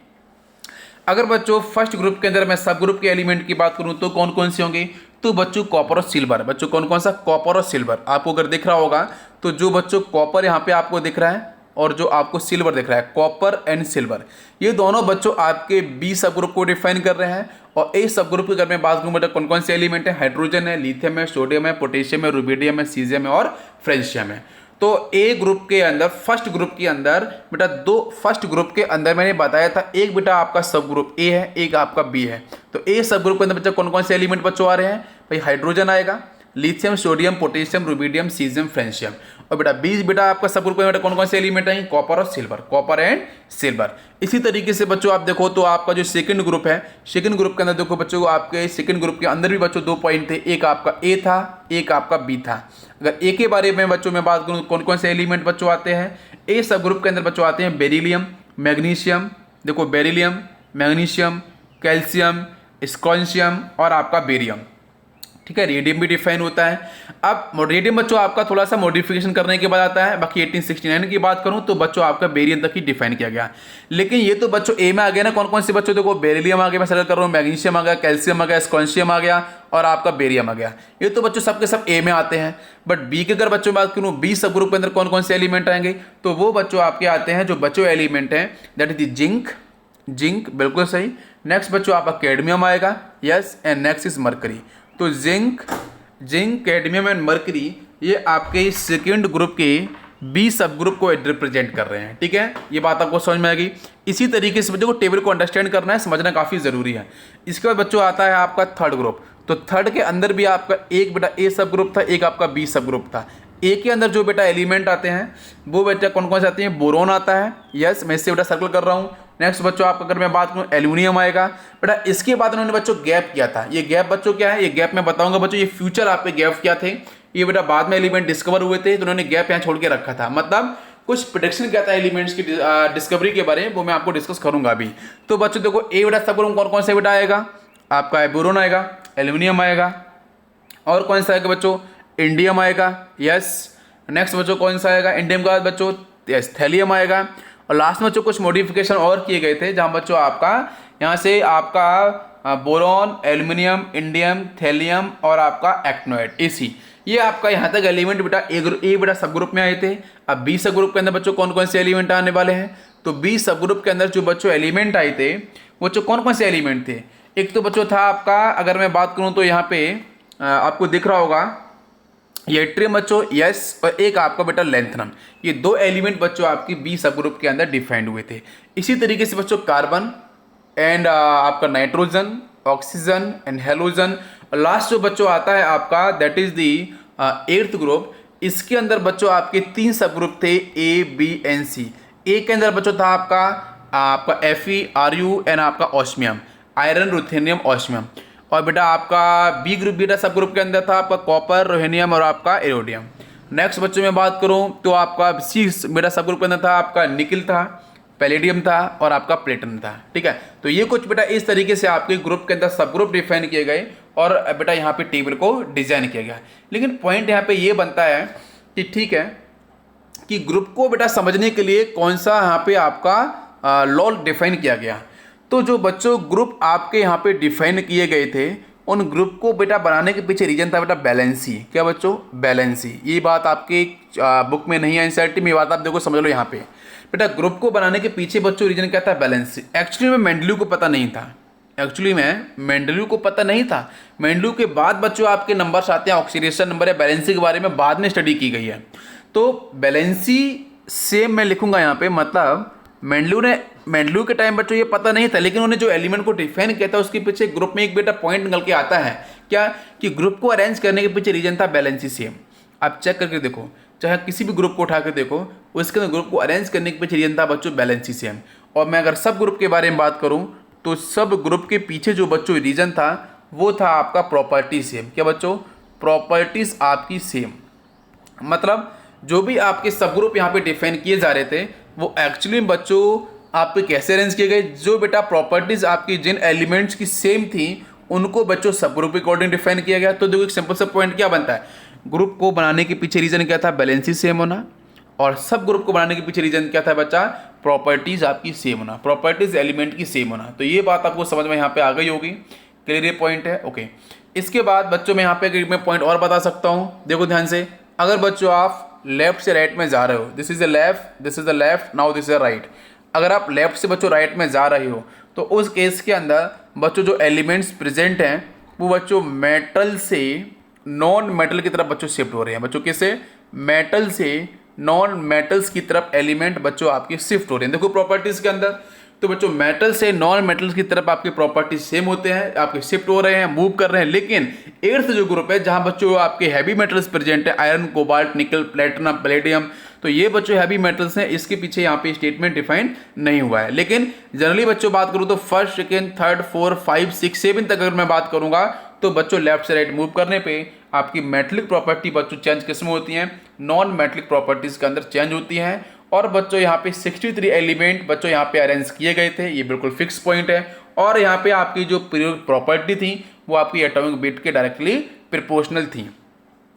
अगर बच्चों फर्स्ट ग्रुप के अंदर मैं सब ग्रुप के एलिमेंट की बात करूं तो कौन कौन से होंगे, तो बच्चों कॉपर और सिल्वर। बच्चों कौन कौन सा, कॉपर और सिल्वर। आपको अगर दिख रहा होगा तो जो बच्चों कॉपर यहाँ पे आपको दिख रहा है और जो आपको सिल्वर दिख रहा है, कॉपर एंड सिल्वर, ये दोनों बच्चों आपके बी सब ग्रुप को डिफाइन कर रहे हैं। और ए सब ग्रुप की अगर मैं बात करूँ बेटा कौन कौन से एलिमेंट है, हाइड्रोजन है, लिथियम है, सोडियम है, पोटेशियम है, रुबिडियम है, सीजियम है और फ्रेंशियम है। तो ए ग्रुप के अंदर, फर्स्ट ग्रुप के अंदर बेटा दो, फर्स्ट ग्रुप के अंदर मैंने बताया था एक बेटा आपका सब ग्रुप ए है, एक आपका बी है। तो ए सब ग्रुप के अंदर बच्चा कौन कौन से एलिमेंट बच्चों आ रहे हैं, भाई हाइड्रोजन आएगा, lithium, sodium, potassium, rubidium, caesium, francium. और बेटा बी बेटा आपका सब ग्रुप में बेटा कौन कौन से एलिमेंट आएंगे, कॉपर और सिल्वर, कॉपर एंड सिल्वर। इसी तरीके से बच्चों आप देखो तो आपका जो सेकंड ग्रुप है, सेकंड ग्रुप के अंदर देखो बच्चों आपके सेकंड ग्रुप के अंदर भी बच्चों 2 पॉइंट थे, एक आपका ए था, एक आपका बी था। अगर ए के बारे में बच्चों मैं बात करूं कौन कौन से एलिमेंट बच्चों आते हैं, ए सब ग्रुप के अंदर बच्चों आते हैं बेरिलियम, मैग्नीशियम, देखो बेरिलियम, मैग्नीशियम, कैल्शियम, स्कॉन्शियम और आपका बेरियम। ठीक है, रेडियम भी डिफाइन होता है। अब रेडियम बच्चों आपका थोड़ा सा मॉडिफिकेशन करने के बाद आता है, बाकी 1869 की बात करूं तो बच्चों आपका बेरियम तक ही डिफाइन किया गया। लेकिन ये तो बच्चों ए में आ गया ना, कौन कौन से बच्चों, देखो बेरिलियम आ गया, मैं सेलेक्ट कर रहा हूँ, मैग्नीशियम आ गया, कैल्शियम आ गया, स्कॉन्शियम आ गया और आपका बेरियम आ गया। ये तो बच्चों सबके सब ए में आते हैं। बट बी के अगर बच्चों बात करूँ, बी सब ग्रुप के अंदर कौन कौन से एलिमेंट आएंगे, तो वो बच्चों आपके आते हैं जो बच्चों एलिमेंट हैं, that is the zinc, zinc बिल्कुल सही। नेक्स्ट बच्चों आपका कैडमियम आएगा, yes, and next is mercury. तो जिंक, कैडमियम एंड मरकरी ये आपके सेकेंड ग्रुप के बी सब ग्रुप को रिप्रेजेंट कर रहे हैं। ठीक है, ये बात आपको समझ में आएगी। इसी तरीके से बच्चों को टेबल को अंडरस्टैंड करना है, समझना काफ़ी ज़रूरी है। इसके बाद बच्चों आता है आपका थर्ड ग्रुप। तो थर्ड के अंदर भी आपका एक बेटा ए सब ग्रुप था, एक आपका बी सब ग्रुप था। ए के अंदर जो बेटा एलिमेंट आते हैं वो बेटा कौन कौन से आते हैं, बोरोन आता है, यस, मैं इससे बेटा सर्कल कर रहा हूँ। नेक्स्ट बच्चों आपका अगर मैं बात करूँ एल्यूमिनियम आएगा। बेटा इसके बाद उन्होंने बच्चों गैप किया था, ये गैप बच्चों क्या है, ये गैप मैं बताऊंगा बच्चों, ये फ्यूचर आपके गैप क्या थे, ये बेटा बाद में एलिमेंट डिस्कवर हुए थे तो उन्होंने गैप यहाँ छोड़ के रखा था, मतलब कुछ प्रोडिक्शन क्या था एलिमेंट्स की डिस्कवरी के बारे में, वो मैं आपको डिस्कस करूंगा अभी। तो बच्चों देखो ए बेटा सब कौन कौन से बेटा आएगा, आपका बोरोन आएगा, एल्यूमिनियम आएगा और कौन सा आएगा बच्चों, इंडियम आएगा, यस। नेक्स्ट बच्चों कौन सा आएगा, इंडियम का बच्चों यस थैलियम आएगा। और लास्ट में बच्चों कुछ मॉडिफिकेशन और किए गए थे, जहां बच्चों आपका यहाँ से आपका बोरॉन, एल्यूमिनियम, इंडियम, थैलियम और आपका एक्टिनोइड, एसी, ये आपका यहाँ तक एलिमेंट बेटा ए बेटा सब ग्रुप में आए थे। अब बी सब ग्रुप के अंदर बच्चों कौन कौन से एलिमेंट आने वाले हैं, तो बी सब ग्रुप के अंदर जो बच्चों एलिमेंट आए थे वो बच्चों कौन कौन से एलिमेंट थे, एक तो बच्चों था आपका, अगर मैं बात करूँ तो यहाँ पे आपको दिख रहा होगा ये ट्रिम बच्चों, यस, और एक आपका बेटा लेंथनम। ये दो एलिमेंट बच्चों आपकी बी सब ग्रुप के अंदर डिफाइंड हुए थे। इसी तरीके से बच्चों कार्बन एंड आपका नाइट्रोजन, ऑक्सीजन एंड हेलोजन, और लास्ट जो बच्चों आता है आपका that is the 8th group. इसके अंदर बच्चों आपके 3 सब ग्रुप थे, ए, बी एंड सी। ए के अंदर बच्चों था आपका Fe, Ru एंड आपका ऑस्मियम, आयरन, रुथेनियम, ऑस्मियम। और बेटा आपका बी ग्रुप बेटा सब ग्रुप के अंदर था आपका कॉपर, रोहेनियम और आपका एरोडियम। नेक्स्ट बच्चों में बात करूं तो आपका सी बेटा सब ग्रुप के अंदर था आपका निकिल था, पैलेडियम था और आपका प्लेटिनम था। ठीक है, तो ये कुछ बेटा इस तरीके से आपके ग्रुप के अंदर सब ग्रुप डिफाइन किए गए और बेटा यहाँ पे टेबल को डिजाइन किया गया। लेकिन पॉइंट यहाँ पे ये बनता है कि ठीक है कि ग्रुप को बेटा समझने के लिए कौन सा यहाँ पे आपका लॉ डिफाइन किया गया। तो जो बच्चों ग्रुप आपके यहाँ पे डिफाइन किए गए थे उन ग्रुप को बेटा बनाने के पीछे रीजन था बेटा बैलेंसी। क्या बच्चों, बैलेंसी। ये बात आपके बुक में नहीं है, एनसीईआरटी में, ये बात आप देखो समझ लो। यहाँ पे बेटा ग्रुप को बनाने के पीछे बच्चों रीजन क्या था, बैलेंसी। एक्चुअली में मेंडलीव को पता नहीं था, मेंडलीव के बाद बच्चों आपके नंबर्स आते हैं, ऑक्सीडेशन नंबर या बैलेंसी के बारे में बाद में स्टडी की गई है। तो बैलेंसी सेम मैं लिखूंगा यहाँ पे, मतलब मेंडलीव के टाइम बच्चों ये पता नहीं था, लेकिन उन्होंने जो एलिमेंट को डिफाइन किया था उसके पीछे ग्रुप में एक बेटा पॉइंट निकल के आता है, क्या कि ग्रुप को अरेंज करने के पीछे रीजन था बैलेंसी सेम। आप चेक करके देखो, चाहे किसी भी ग्रुप को उठा के देखो, उसके अंदर ग्रुप को अरेंज करने के पीछे रीजन था बच्चों बैलेंसी सेम। और मैं अगर सब ग्रुप के बारे में बात करूं तो सब ग्रुप के पीछे जो बच्चों रीजन था वो था आपका प्रॉपर्टी सेम। क्या बच्चों, प्रॉपर्टीज आपकी सेम। मतलब जो भी आपके सब ग्रुप यहाँ पे डिफाइन किए जा रहे थे वो एक्चुअली बच्चों आपके कैसे अरेंज किए गए, जो बेटा प्रॉपर्टीज आपकी जिन एलिमेंट्स की सेम थी उनको बच्चों सब ग्रुप के अकॉर्डिंग डिफाइन किया गया। तो देखो एक सिंपल सा पॉइंट क्या बनता है, ग्रुप को बनाने के पीछे रीजन क्या था, बैलेंसी सेम होना, और सब ग्रुप को बनाने के पीछे रीजन क्या था बच्चा, प्रॉपर्टीज़ आपकी सेम होना, प्रॉपर्टीज़ एलिमेंट की सेम होना। तो ये बात आपको समझ में यहाँ पे आ गई होगी, क्लियर ये पॉइंट है। ओके, इसके बाद बच्चों में यहाँ पे मैं पॉइंट और बता सकता हूँ, देखो ध्यान से। अगर बच्चों आप लेफ्ट से राइट में जा रहे हो, this is the left, this is the left, now this is the right. अगर आप लेफ्ट से बच्चों राइट में जा रहे हो तो उस केस के अंदर बच्चों जो एलिमेंट्स प्रेजेंट हैं वो बच्चों मेटल से नॉन मेटल की तरफ बच्चों शिफ्ट हो रहे हैं। बच्चों किससे? मेटल से नॉन मेटल्स की तरफ एलिमेंट बच्चों आपके शिफ्ट हो रहे हैं। देखो प्रॉपर्टीज के अंदर, तो बच्चों मेटल से नॉन मेटल्स की तरफ आपके प्रॉपर्टीज सेम होते हैं, आपके शिफ्ट हो रहे हैं, मूव कर रहे हैं। लेकिन एर्थ जो ग्रुप है जहां बच्चों आपके हैवी मेटल्स प्रेजेंट है, आयरन, कोबाल्ट, निकल, प्लेटिनम, पैलेडियम, तो ये बच्चों हैवी मेटल्स हैं। इसके पीछे यहाँ पे स्टेटमेंट डिफाइन नहीं हुआ है। लेकिन जनरली बच्चों बात करूँ तो फर्स्ट, सेकेंड, थर्ड, 4, 5, 6, 7 तक अगर मैं बात करूंगा तो बच्चों लेफ्ट से राइट मूव करने पे आपकी मेटलिक प्रॉपर्टी बच्चों चेंज किस में होती हैं? नॉन मेटलिक प्रॉपर्टीज के अंदर चेंज होती हैं। और बच्चों यहाँ पे 63 एलिमेंट बच्चों यहाँ पे अरेंज किए गए थे, ये बिल्कुल फिक्स पॉइंट है। और यहाँ पे आपकी जो प्रॉपर्टी थी वो आपकी एटॉमिक वेट के डायरेक्टली प्रोपोर्शनल थी,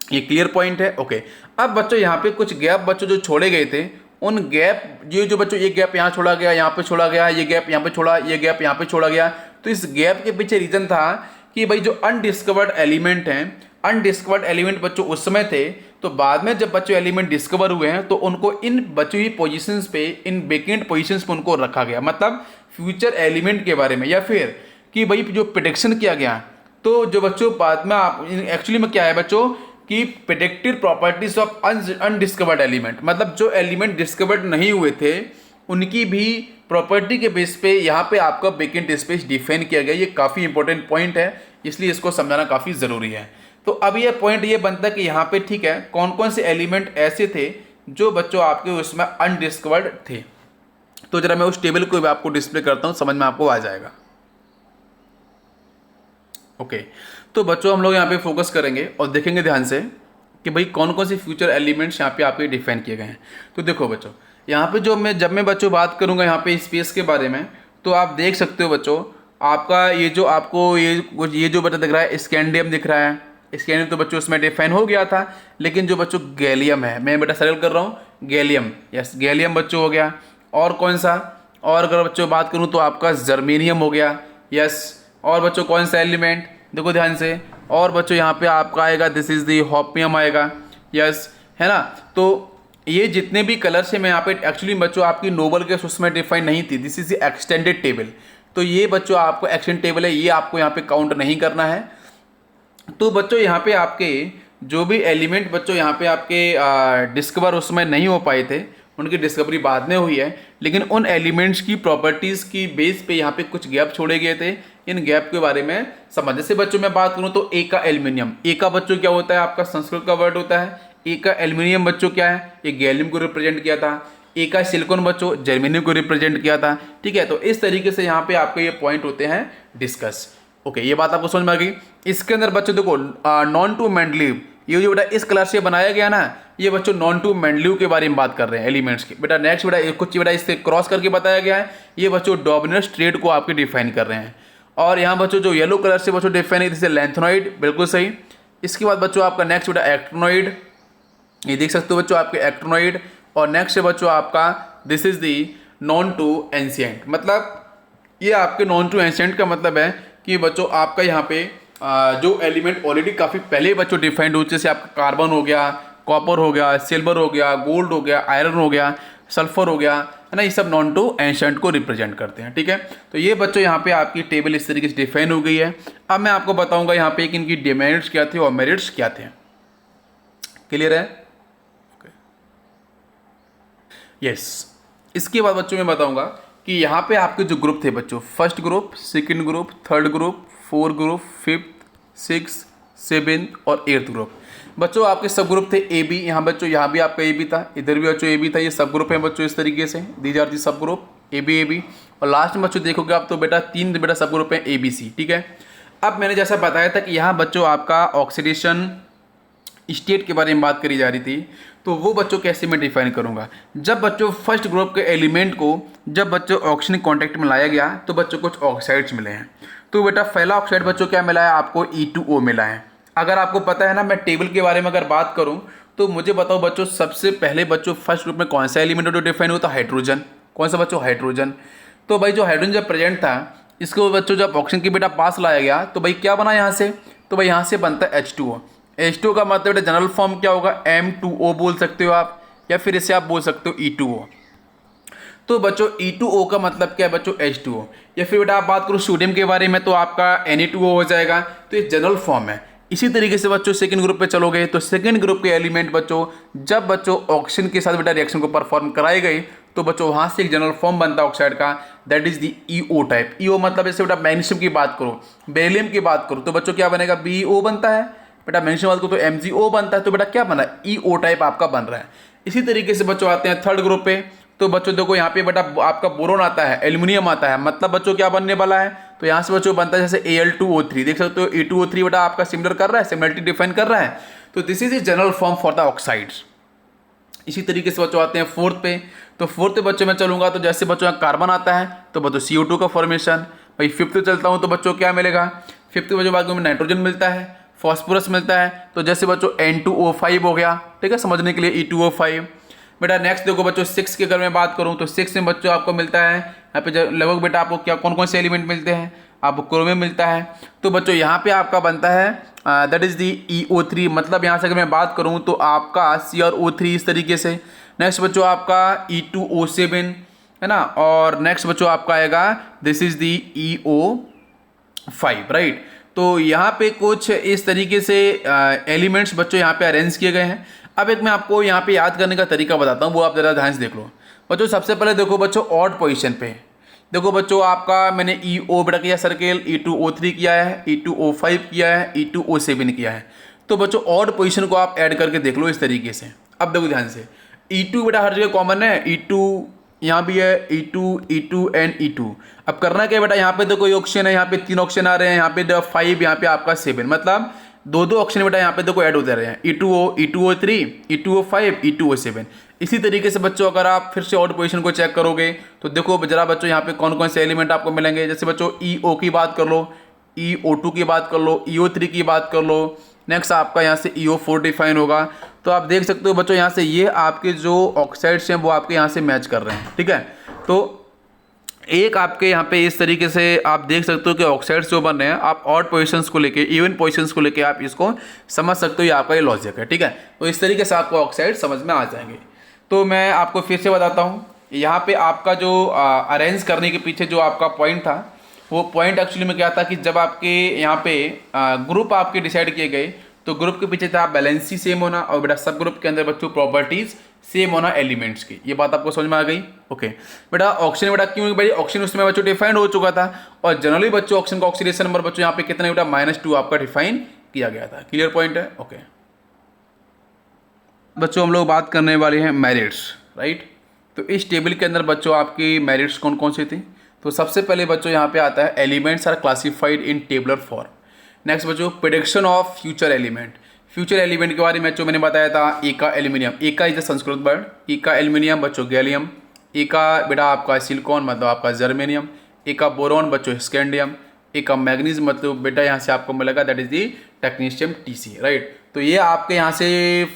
ये क्लियर पॉइंट है। ओके, अब बच्चों यहाँ पे कुछ गैप बच्चों जो छोड़े गए थे, उन गैप ये जो बच्चों, ये गैप यहाँ छोड़ा गया, यहाँ पे छोड़ा गया, ये गैप यहाँ पे छोड़ा, ये गैप यहाँ पे छोड़ा गया। तो इस गैप के पीछे रीजन था कि भाई जो अनडिस्कवर्ड एलिमेंट हैं, अनडिस्कवर्ड एलिमेंट बच्चों उस समय थे, तो बाद में जब बच्चों एलिमेंट डिस्कवर हुए हैं तो उनको इन बची हुई पोजीशंस पे, इन वेकेंट पोजीशंस पे उनको रखा गया। मतलब फ्यूचर एलिमेंट के बारे में, या फिर कि भाई जो प्रेडिक्शन किया गया। तो जो बच्चों बाद में आप एक्चुअली में क्या है बच्चों कि predicted properties of undiscovered element, मतलब जो एलिमेंट डिस्कवर्ड नहीं हुए थे उनकी भी प्रॉपर्टी के बेस पे यहाँ पे आपका वेकेंट स्पेस डिफाइन किया गया। ये काफ़ी इंपॉर्टेंट पॉइंट है, इसलिए इसको समझाना काफ़ी ज़रूरी है। तो अब ये पॉइंट ये बनता है कि यहाँ पे ठीक है, कौन कौन से एलिमेंट ऐसे थे जो बच्चों आपके उसमें अनडिस्कवर्ड थे। तो जरा मैं उस टेबल को भी आपको डिस्प्ले करता हूँ, समझ में आपको आ जाएगा। ओके, तो बच्चों हम लोग यहाँ पे फोकस करेंगे और देखेंगे ध्यान से कि भाई कौन कौन से फ्यूचर एलिमेंट्स यहाँ पे आपके डिफाइन किए गए हैं। तो देखो बच्चों, यहाँ पे जब मैं बच्चों बात करूँगा यहाँ पे स्पेस के बारे में, तो आप देख सकते हो बच्चों, आपका ये जो आपको ये जो बच्चा दिख रहा है स्कैंडियम दिख रहा है, स्कैंडियम तो बच्चों उसमें डिफाइन हो गया था। लेकिन जो बच्चों गैलियम है, मैं बेटा सर्कल कर रहा हूँ, गैलियम, यस गैलियम बच्चों हो गया। और कौन सा? और अगर बच्चों बात करूँ तो आपका जर्मेनियम हो गया, यस। और बच्चों कौन सा एलिमेंट, देखो ध्यान से, और बच्चों यहाँ पे आपका आएगा, दिस इज दी होपियम आएगा, यस, है ना। तो ये जितने भी कलर्स हैं, मैं यहाँ पे एक्चुअली बच्चों आपकी नोबल गैस उसमें डिफाइन नहीं थी, this is the extended table. तो ये बच्चों आपको एक्सटेंडेड टेबल है, ये आपको यहाँ पे काउंट नहीं करना है। तो बच्चों यहाँ पे आपके जो भी एलिमेंट बच्चों यहाँ पे आपके डिस्कवर उसमें नहीं हो पाए थे, उनकी डिस्कवरी बाद में हुई है। लेकिन उन एलिमेंट्स की प्रॉपर्टीज़ की बेस पे यहाँ पे कुछ गैप छोड़े गए थे, इन गैप के बारे में समझ। जैसे बच्चों मैं बात करूँ तो ए का एल्यूमिनियम, ए का बच्चों क्या होता है, आपका संस्कृत का वर्ड होता है। ए का एल्यूमिनियम बच्चों क्या है, ये गैलियम को रिप्रेजेंट किया था। ए का सिलिकॉन बच्चों जर्मेनियम को रिप्रेजेंट किया था, ठीक है। तो इस तरीके से यहाँ पे आपके ये पॉइंट होते हैं डिस्कस। ओके, ये बात आपको समझ में आ गई। इसके अंदर बच्चों देखो नॉन टू मेंडलीव, ये जो बेटा इस कलर से बनाया गया ना, ये बच्चों नॉन टू मेंडलीव के बारे में बात कर रहे हैं एलिमेंट्स के। बेटा नेक्स्ट बेटा कुछ बेटा इससे क्रॉस करके बताया गया है, ये बच्चों डॉमिनस ट्रेड को आपके डिफाइन कर रहे हैं। और यहाँ बच्चों जो येलो कलर से बच्चों डिफाइन है, जैसे लैंथेनॉइड, बिल्कुल सही। इसके बाद बच्चों आपका नेक्स्ट बेटा एक्टिनॉइड, ये देख सकते हो बच्चों आपके एक्टिनॉइड। और नेक्स्ट है बच्चों आपका this is the known to ancient, मतलब ये आपके नॉन टू एंशिएंट का मतलब है कि बच्चों आपका यहाँ पे जो एलिमेंट ऑलरेडी काफ़ी पहले बच्चों डिफाइंड हो, जैसे आपका कार्बन हो गया, कॉपर हो गया, सिल्वर हो गया, गोल्ड हो गया, आयरन हो गया, सल्फर हो गया, है ना, ये सब नॉन टू एंशिएंट को रिप्रेजेंट करते हैं, ठीक है। तो ये बच्चों यहाँ पे आपकी टेबल इस तरीके से डिफाइन हो गई है। अब मैं आपको बताऊंगा यहाँ पे कि इनकी डिमेरिट्स क्या थे और मेरिट्स क्या थे। क्लियर है? यस। इसके बाद बच्चों मैं बताऊंगा कि यहाँ पे आपके जो ग्रुप थे बच्चों, first group, second group, third group, fourth group, fifth, six, seventh और एट्थ ग्रुप। बच्चों आपके सब ग्रुप थे ए बी, यहाँ बच्चों यहाँ भी आपका ए बी था, इधर भी बच्चों ए बी था, ये सब ग्रुप है बच्चों इस तरीके से, दीज आर दी सब ग्रुप ए बी। और लास्ट में बच्चों देखोगे आप तो बेटा तीन बेटा सब ग्रुप है ए बी सी, ठीक है। अब मैंने जैसा बताया था कि यहाँ बच्चों आपका ऑक्सीडेशन स्टेट के बारे में बात करी जा रही थी, तो वो बच्चों कैसे मैं डिफाइन करूंगा। जब बच्चों फर्स्ट ग्रुप के एलिमेंट को जब बच्चों ऑक्सीजन कॉन्टैक्ट में लाया गया तो बच्चों कुछ ऑक्साइड्स मिले हैं। तो बेटा पहला ऑक्साइड बच्चों क्या मिला है आपको, E2O मिला है। अगर आपको पता है ना, मैं टेबल के बारे में अगर बात करूं तो मुझे बताओ बच्चों सबसे पहले बच्चों फर्स्ट ग्रुप में कौन सा एलिमेंट डिफाइन होता है, हाइड्रोजन। कौन सा बच्चों? हाइड्रोजन। तो भाई जो हाइड्रोजन जब प्रेजेंट था, इसको बच्चों जब ऑक्सीजन के बेटा पास लाया गया तो भाई क्या बना यहाँ से? तो भाई यहाँ से बनता है H2O। H2O का मतलब बेटा जनरल फॉर्म क्या होगा? M2O बोल सकते हो आप, या फिर इसे आप बोल सकते हो E2O। तो बच्चों E2O का मतलब क्या है बच्चों? H2O। या फिर बेटा आप बात करो सोडियम के बारे में तो आपका Na2O हो जाएगा। तो ये जनरल फॉर्म है। इसी तरीके से बच्चों सेकंड ग्रुप पे चलोगे तो सेकंड ग्रुप के एलिमेंट बच्चों जब बच्चों ऑक्सीजन के साथ बेटा रिएक्शन को परफॉर्म कराए गए तो बच्चों वहां से एक जनरल फॉर्म बनता है ऑक्साइड का, that is the EO type. EO मतलब जैसे बेटा मैग्नीशियम की बात करो, बेरिलियम की बात करो तो बच्चों क्या बनेगा? BeO बनता है। बेटा मैग्नीशियम बात करो तो MgO बनता है। तो बेटा क्या बना? EO टाइप आपका बन रहा है। इसी तरीके से बच्चों आते हैं थर्ड ग्रुप पे। तो बच्चों देखो यहाँ पे बेटा आपका बोरोन आता है, एल्यूमिनियम आता है, मतलब बच्चों क्या बनने वाला है? तो यहाँ से बच्चों बनता है जैसे Al2O3, देख सकते हो A2O3 बेटा आपका सिमिलर कर रहा है, सिमिलरिटी डिफाइन कर रहा है। तो this is the general form for the oxides. इसी तरीके से बच्चों आते हैं फोर्थ पे। तो फोर्थ पे बच्चों में चलूंगा तो जैसे बच्चों यहाँ कार्बन आता है तो बच्चों CO2 का फॉर्मेशन। भाई फिफ्थ पे चलता हूँ तो बच्चों क्या मिलेगा? फिफ्थ के बच्चों बाद में नाइट्रोजन मिलता है, फॉस्फोरस मिलता है। तो जैसे बच्चों N2O5 हो गया, ठीक है, समझने के लिए E2O5। बेटा नेक्स्ट देखो बच्चों सिक्स की अगर मैं बात करूं तो सिक्स में बच्चों आपको मिलता है यहाँ पे लगभग बेटा आपको क्या कौन कौन से एलिमेंट मिलते हैं? आपको क्रोमियम मिलता है। तो बच्चों यहाँ पे आपका बनता है दैट इज दी EO3, मतलब यहाँ से अगर मैं बात करूँ तो आपका CrO3 इस तरीके से। नेक्स्ट बच्चों आपका E2O7 है ना, और नेक्स्ट बच्चों आपका आएगा this is the EO5, right. तो यहाँ पे कुछ इस तरीके से एलिमेंट्स बच्चों यहाँ पे अरेंज किए गए हैं। अब एक मैं आपको यहाँ पे याद करने का तरीका बताता हूँ, वो आप जरा ध्यान से देख लो बच्चों। सबसे पहले देखो बच्चों ऑड पोजीशन पे देखो बच्चों आपका मैंने EO बेटा किया सर्किल, E2O3 किया है, E2O5 किया है, E2O7 किया है। तो बच्चों ऑड पोजीशन को आप ऐड करके देख लो इस तरीके से। अब देखो ध्यान से, E2 बेटा हर जगह कॉमन है, E2 यहाँ भी है, E2 एंड E2। अब करना क्या है बेटा, यहाँ पे तो कोई ऑप्शन है, यहाँ पे 3 ऑप्शन आ रहे हैं, यहाँ पे 5, यहाँ पे आपका 7, मतलब दो ऑप्शन बेटा यहाँ पे देखो ऐड होते रहे हैं, E2O, E2O3, E2O5, E2O7। इसी तरीके से बच्चों अगर आप फिर से ऑड पोजीशन को चेक करोगे तो देखो जरा बच्चों यहाँ पे कौन कौन से एलिमेंट आपको मिलेंगे। जैसे बच्चों EO की बात कर लो, EO2 की बात कर लो, EO3 की बात कर लो, नेक्स्ट आपका यहाँ से EO4 डिफाइन होगा। तो आप देख सकते हो बच्चों यहाँ से ये आपके जो ऑक्साइड्स हैं वो आपके यहाँ से मैच कर रहे हैं, ठीक है। तो एक आपके यहाँ पे इस तरीके से आप देख सकते हो कि ऑक्साइड्स जो बन रहे हैं, आप ऑड पोजीशंस को लेके इवन पोजीशंस को लेके आप इसको समझ सकते हो, ये आपका ये लॉजिक है, ठीक है। तो इस तरीके से आपको ऑक्साइड समझ में आ जाएंगे। तो मैं आपको फिर से बताता हूँ, यहाँ पे आपका जो अरेंज करने के पीछे जो आपका पॉइंट था, वो पॉइंट एक्चुअली में क्या था कि जब आपके यहाँ पे ग्रुप आपके डिसाइड किए गए तो ग्रुप के पीछे था बैलेंसी सेम होना, और बेटा सब ग्रुप के अंदर बच्चों प्रॉपर्टीज सेम होना एलिमेंट्स की। ये बात आपको समझ में आ गई? ओके बेटा ऑक्सीजन बेटा क्यों भाई, ऑक्सीजन उसमें बच्चों डिफाइंड हो चुका था, और जनरली बच्चों ऑक्सीजन का ऑक्सीडेशन नंबर बच्चों यहाँ पे कितना बेटा -2 आपका डिफाइन किया गया था। क्लियर पॉइंट है? ओके बच्चों हम लोग बात करने वाले हैं मेरिट्स, राइट। तो इस टेबल के अंदर बच्चों आपकी मेरिट्स कौन कौन से थे? तो सबसे पहले बच्चों यहाँ पे आता है elements are classified in tabular form. Next बच्चों prediction of future element. Future element के बारे में जो मैंने बताया था, ए का एल्यूमिनियम, ए का इज द संस्कृत वर्ड, ए का एल्यूमिनियम बच्चों गैलियम, ए का बेटा आपका सिलिकॉन मतलब आपका जर्मेनियम, ए का बोरॉन बच्चों स्कैंडियम, ए का मैग्नीज मतलब बेटा यहाँ से आपको मिलेगा that is the technetium Tc, right. तो ये आपके यहाँ से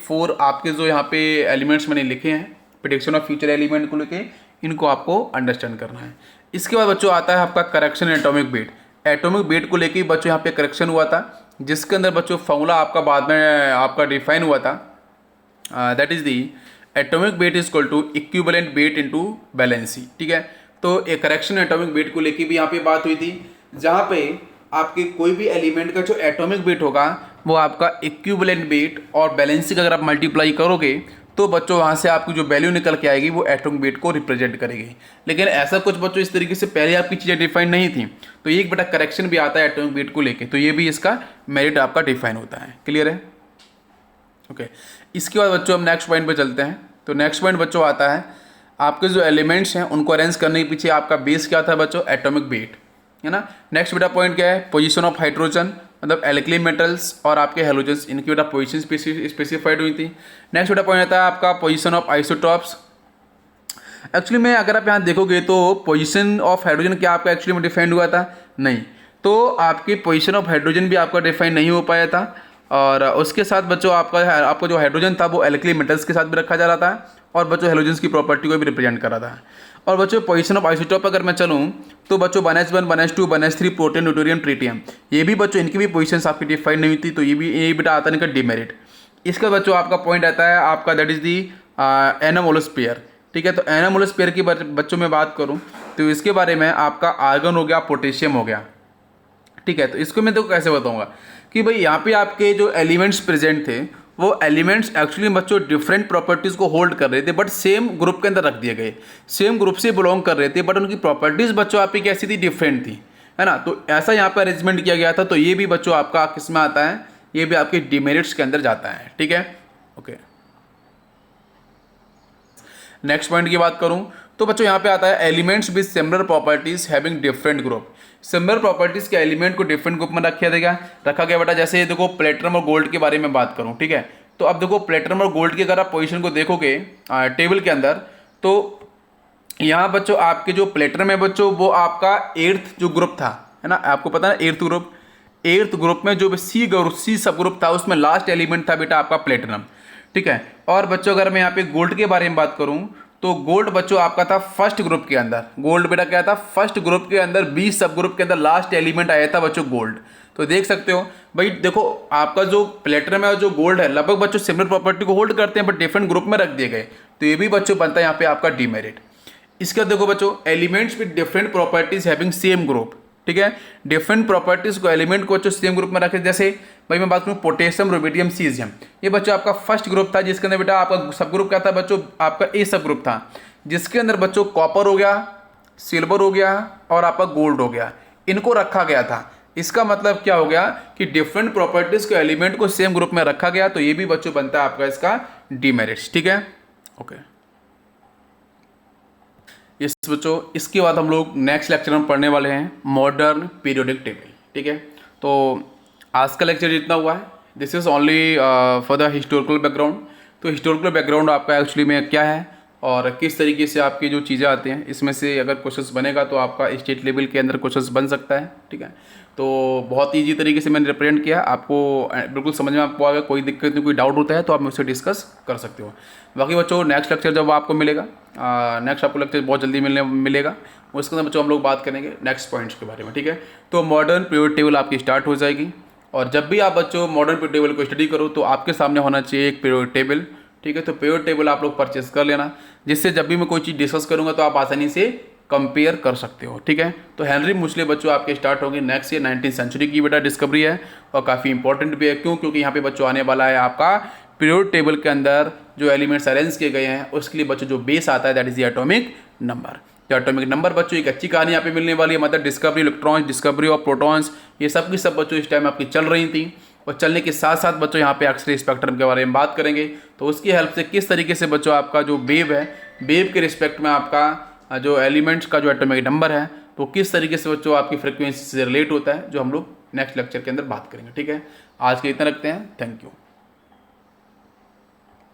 4 आपके जो यहाँ पे एलिमेंट्स मैंने लिखे हैं प्रेडिक्शन ऑफ फ्यूचर एलिमेंट को लेके, इनको आपको अंडरस्टैंड करना है। इसके बाद बच्चों आता है आपका correction atomic weight. Atomic weight को लेके बच्चों यहाँ पे करेक्शन हुआ था, जिसके अंदर बच्चों फॉर्मूला आपका बाद में आपका डिफाइन हुआ था, that is the atomic weight is equal to equivalent weight into valency, ठीक है। तो एक करेक्शन एटॉमिक वेट को लेके भी यहाँ पे बात हुई थी, जहाँ पे आपके कोई भी एलिमेंट का जो एटॉमिक वेट होगा वो आपका इक्विवेलेंट वेट और बैलेंसी का अगर आप मल्टीप्लाई करोगे तो बच्चों वहाँ से आपकी जो वैल्यू निकल के आएगी वो एटॉमिक वेट को रिप्रेजेंट करेगी। लेकिन ऐसा कुछ बच्चों इस तरीके से पहले आपकी चीज़ें डिफाइन नहीं थी, तो ये एक बेटा करेक्शन भी आता है एटॉमिक वेट को लेके, तो ये भी इसका मेरिट आपका डिफाइन होता है। क्लियर है? ओके इसके बाद बच्चों हम नेक्स्ट पॉइंट पे चलते हैं। तो नेक्स्ट पॉइंट बच्चों आता है आपके जो एलिमेंट्स हैं उनको अरेंज करने के पीछे आपका बेस क्या था बच्चों? एटॉमिक वेट, है ना। नेक्स्ट बेटा पॉइंट क्या है? पोजीशन ऑफ हाइड्रोजन, मतलब एल्कली मेटल्स और आपके हेलोजन्स, इनकी बेटा पोजीशन स्पेसिफाइड हुई थी। नेक्स्ट बेटा पॉइंट आता है आपका पोजीशन ऑफ आइसोटॉप्स। एक्चुअली में अगर आप यहाँ देखोगे तो पोजीशन ऑफ हाइड्रोजन क्या आपका एक्चुअली में डिफाइंड हुआ था? नहीं। तो आपकी पोजीशन ऑफ हाइड्रोजन भी आपका डिफाइन नहीं हो पाया था, और उसके साथ बच्चों आपका जो हाइड्रोजन था वो एल्कली मेटल्स के साथ भी रखा जा रहा था, और बच्चों हेलोजन्स की प्रॉपर्टी को भी रिप्रेजेंट कर रहा था। और बच्चों पोजीशन ऑफ आइसोटोप अगर मैं चलूँ तो बच्चों 1s1, 1s2, 1s3 protein, deuterium, tritium, ये भी बच्चों इनकी भी पोजीशंस आपकी डिफाइंड नहीं हुई थी, तो ये बेटा आता है इनका डिमेरिट। इसका बच्चों आपका पॉइंट आता है आपका that is the anomalous pair. ठीक है, तो एनामोलस पेयर की बच्चों में बात करूँ तो इसके बारे में आपका आर्गन हो गया, पोटेशियम हो गया। ठीक है, तो इसको मैं देखो कैसे बताऊंगा कि भाई यहाँ पे आपके जो एलिमेंट्स प्रेजेंट थे वो एलिमेंट्स एक्चुअली बच्चों डिफरेंट प्रॉपर्टीज़ को होल्ड कर रहे थे, बट सेम ग्रुप के अंदर रख दिए गए, सेम ग्रुप से बिलोंग कर रहे थे, बट उनकी प्रॉपर्टीज़ बच्चों आपकी कैसी थी, डिफरेंट थी, है ना। तो ऐसा यहाँ पे अरेंजमेंट किया गया था, तो ये भी बच्चों आपका किस में आता है, ये भी आपके डिमेरिट्स के अंदर जाता है। ठीक है, ओके। नेक्स्ट पॉइंट की बात करूं तो बच्चों यहाँ पे आता है elements with similar properties having different group. Similar properties के एलिमेंट को डिफरेंट ग्रुप में रखा गया बेटा। जैसे देखो प्लेटिनम और गोल्ड के बारे में बात करूं, ठीक है, तो अब देखो प्लेटिनम और गोल्ड की अगर आप पोजीशन को देखोगे टेबल के अंदर, तो यहाँ बच्चों आपके जो प्लेटिनम है बच्चों वो आपका 8th जो ग्रुप था, है ना, आपको पता है 8th ग्रुप में जो सी सब ग्रुप था उसमें लास्ट एलिमेंट था बेटा आपका प्लेटिनम। ठीक है, और बच्चों अगर मैं यहाँ पे गोल्ड के बारे में बात करूँ तो गोल्ड बच्चों आपका था फर्स्ट ग्रुप के अंदर। गोल्ड बेटा क्या था, फर्स्ट ग्रुप के अंदर 20 सब ग्रुप के अंदर लास्ट एलिमेंट आया था बच्चों गोल्ड। तो देख सकते हो भाई, देखो आपका जो प्लेटिनम है और जो गोल्ड है लगभग बच्चों सिमिलर प्रॉपर्टी को होल्ड करते हैं, बट डिफरेंट ग्रुप में रख दिए गए, तो ये भी बच्चों बनता है यहाँ पे आपका डीमेरिट। इसका देखो बच्चों elements with different properties having same group. ठीक है, डिफरेंट प्रॉपर्टीज को एलिमेंट को बच्चों सेम ग्रुप में रखे। जैसे भाई मैं बात करूँ पोटेशियम, रुबिडियम, सीजियम, ये बच्चों आपका फर्स्ट ग्रुप था जिसके अंदर बेटा आपका सब ग्रुप क्या था बच्चों, आपका ए सब ग्रुप था, जिसके अंदर बच्चों कॉपर हो गया, सिल्वर हो गया और आपका गोल्ड हो गया, इनको रखा गया था। इसका मतलब क्या हो गया कि डिफरेंट प्रॉपर्टीज को एलिमेंट को सेम ग्रुप में रखा गया, तो ये भी बच्चों बनता है आपका इसका डीमेरिट्स। ठीक है, ओके। इस बच्चों इसके बाद हम लोग नेक्स्ट लेक्चर में पढ़ने वाले हैं मॉडर्न पीरियोडिक टेबल। ठीक है, तो आज का लेक्चर जितना हुआ है this is only for the historical background. तो हिस्टोरिकल बैकग्राउंड आपका एक्चुअली में क्या है और किस तरीके से आपकी जो चीज़ें आती हैं, इसमें से अगर क्वेश्चंस बनेगा तो आपका स्टेट लेवल के अंदर क्वेश्चंस बन सकता है। ठीक है, तो बहुत ईजी तरीके से मैंने रिप्रेजेंट किया, आपको बिल्कुल समझ में आपको आ गया। कोई दिक्कत नहीं, कोई डाउट होता है तो आप मुझसे डिस्कस कर सकते हो। बाकी बच्चों नेक्स्ट लेक्चर जब आपको मिलेगा, नेक्स्ट आपको लेक्चर बहुत जल्दी मिलेगा, उसके अंदर बच्चों हम लोग बात करेंगे नेक्स्ट पॉइंट्स के बारे में। ठीक है, तो मॉडर्न पीरियड टेबल आपकी स्टार्ट हो जाएगी, और जब भी आप बच्चों मॉडर्न पीरियड टेबल को स्टडी करो तो आपके सामने होना चाहिए एक पीरियड टेबल। ठीक है, तो पीरियड टेबल आप लोग परचेस कर लेना, जिससे जब भी मैं कोई चीज़ डिस्कस करूंगा तो आप आसानी से कंपेयर कर सकते हो। ठीक है, तो हेनरी मुश्ले बच्चों आपके स्टार्ट होंगे नेक्स्ट ईयर। 19th सेंचुरी की बेटा डिस्कवरी है और काफ़ी इंपॉर्टेंट भी है। क्यों? क्योंकि यहाँ पे बच्चों आने वाला है आपका पीरियड टेबल के अंदर जो एलिमेंट्स अरेंज किए गए हैं उसके लिए बच्चों जो बेस आता है that is the atomic number. तो एटॉमिक नंबर बच्चों एक अच्छी कहानी यहाँ पे मिलने वाली है, मतलब discovery electrons, discovery of protons, ये सब की सब बच्चों इस टाइम आपकी चल रही थी। और चलने के साथ साथ बच्चों यहाँ पे एक्स-रे स्पेक्ट्रम के बारे में बात करेंगे, तो उसकी हेल्प से किस तरीके से बच्चों आपका जो वेव है, वेव के रिस्पेक्ट में आपका जो एलिमेंट्स का जो एटॉमिक नंबर है तो किस तरीके से बच्चों आपकी फ्रिक्वेंसी से रिलेट होता है, जो हम लोग नेक्स्ट लेक्चर के अंदर बात करेंगे। ठीक है, आज के इतना रखते हैं, थैंक यू।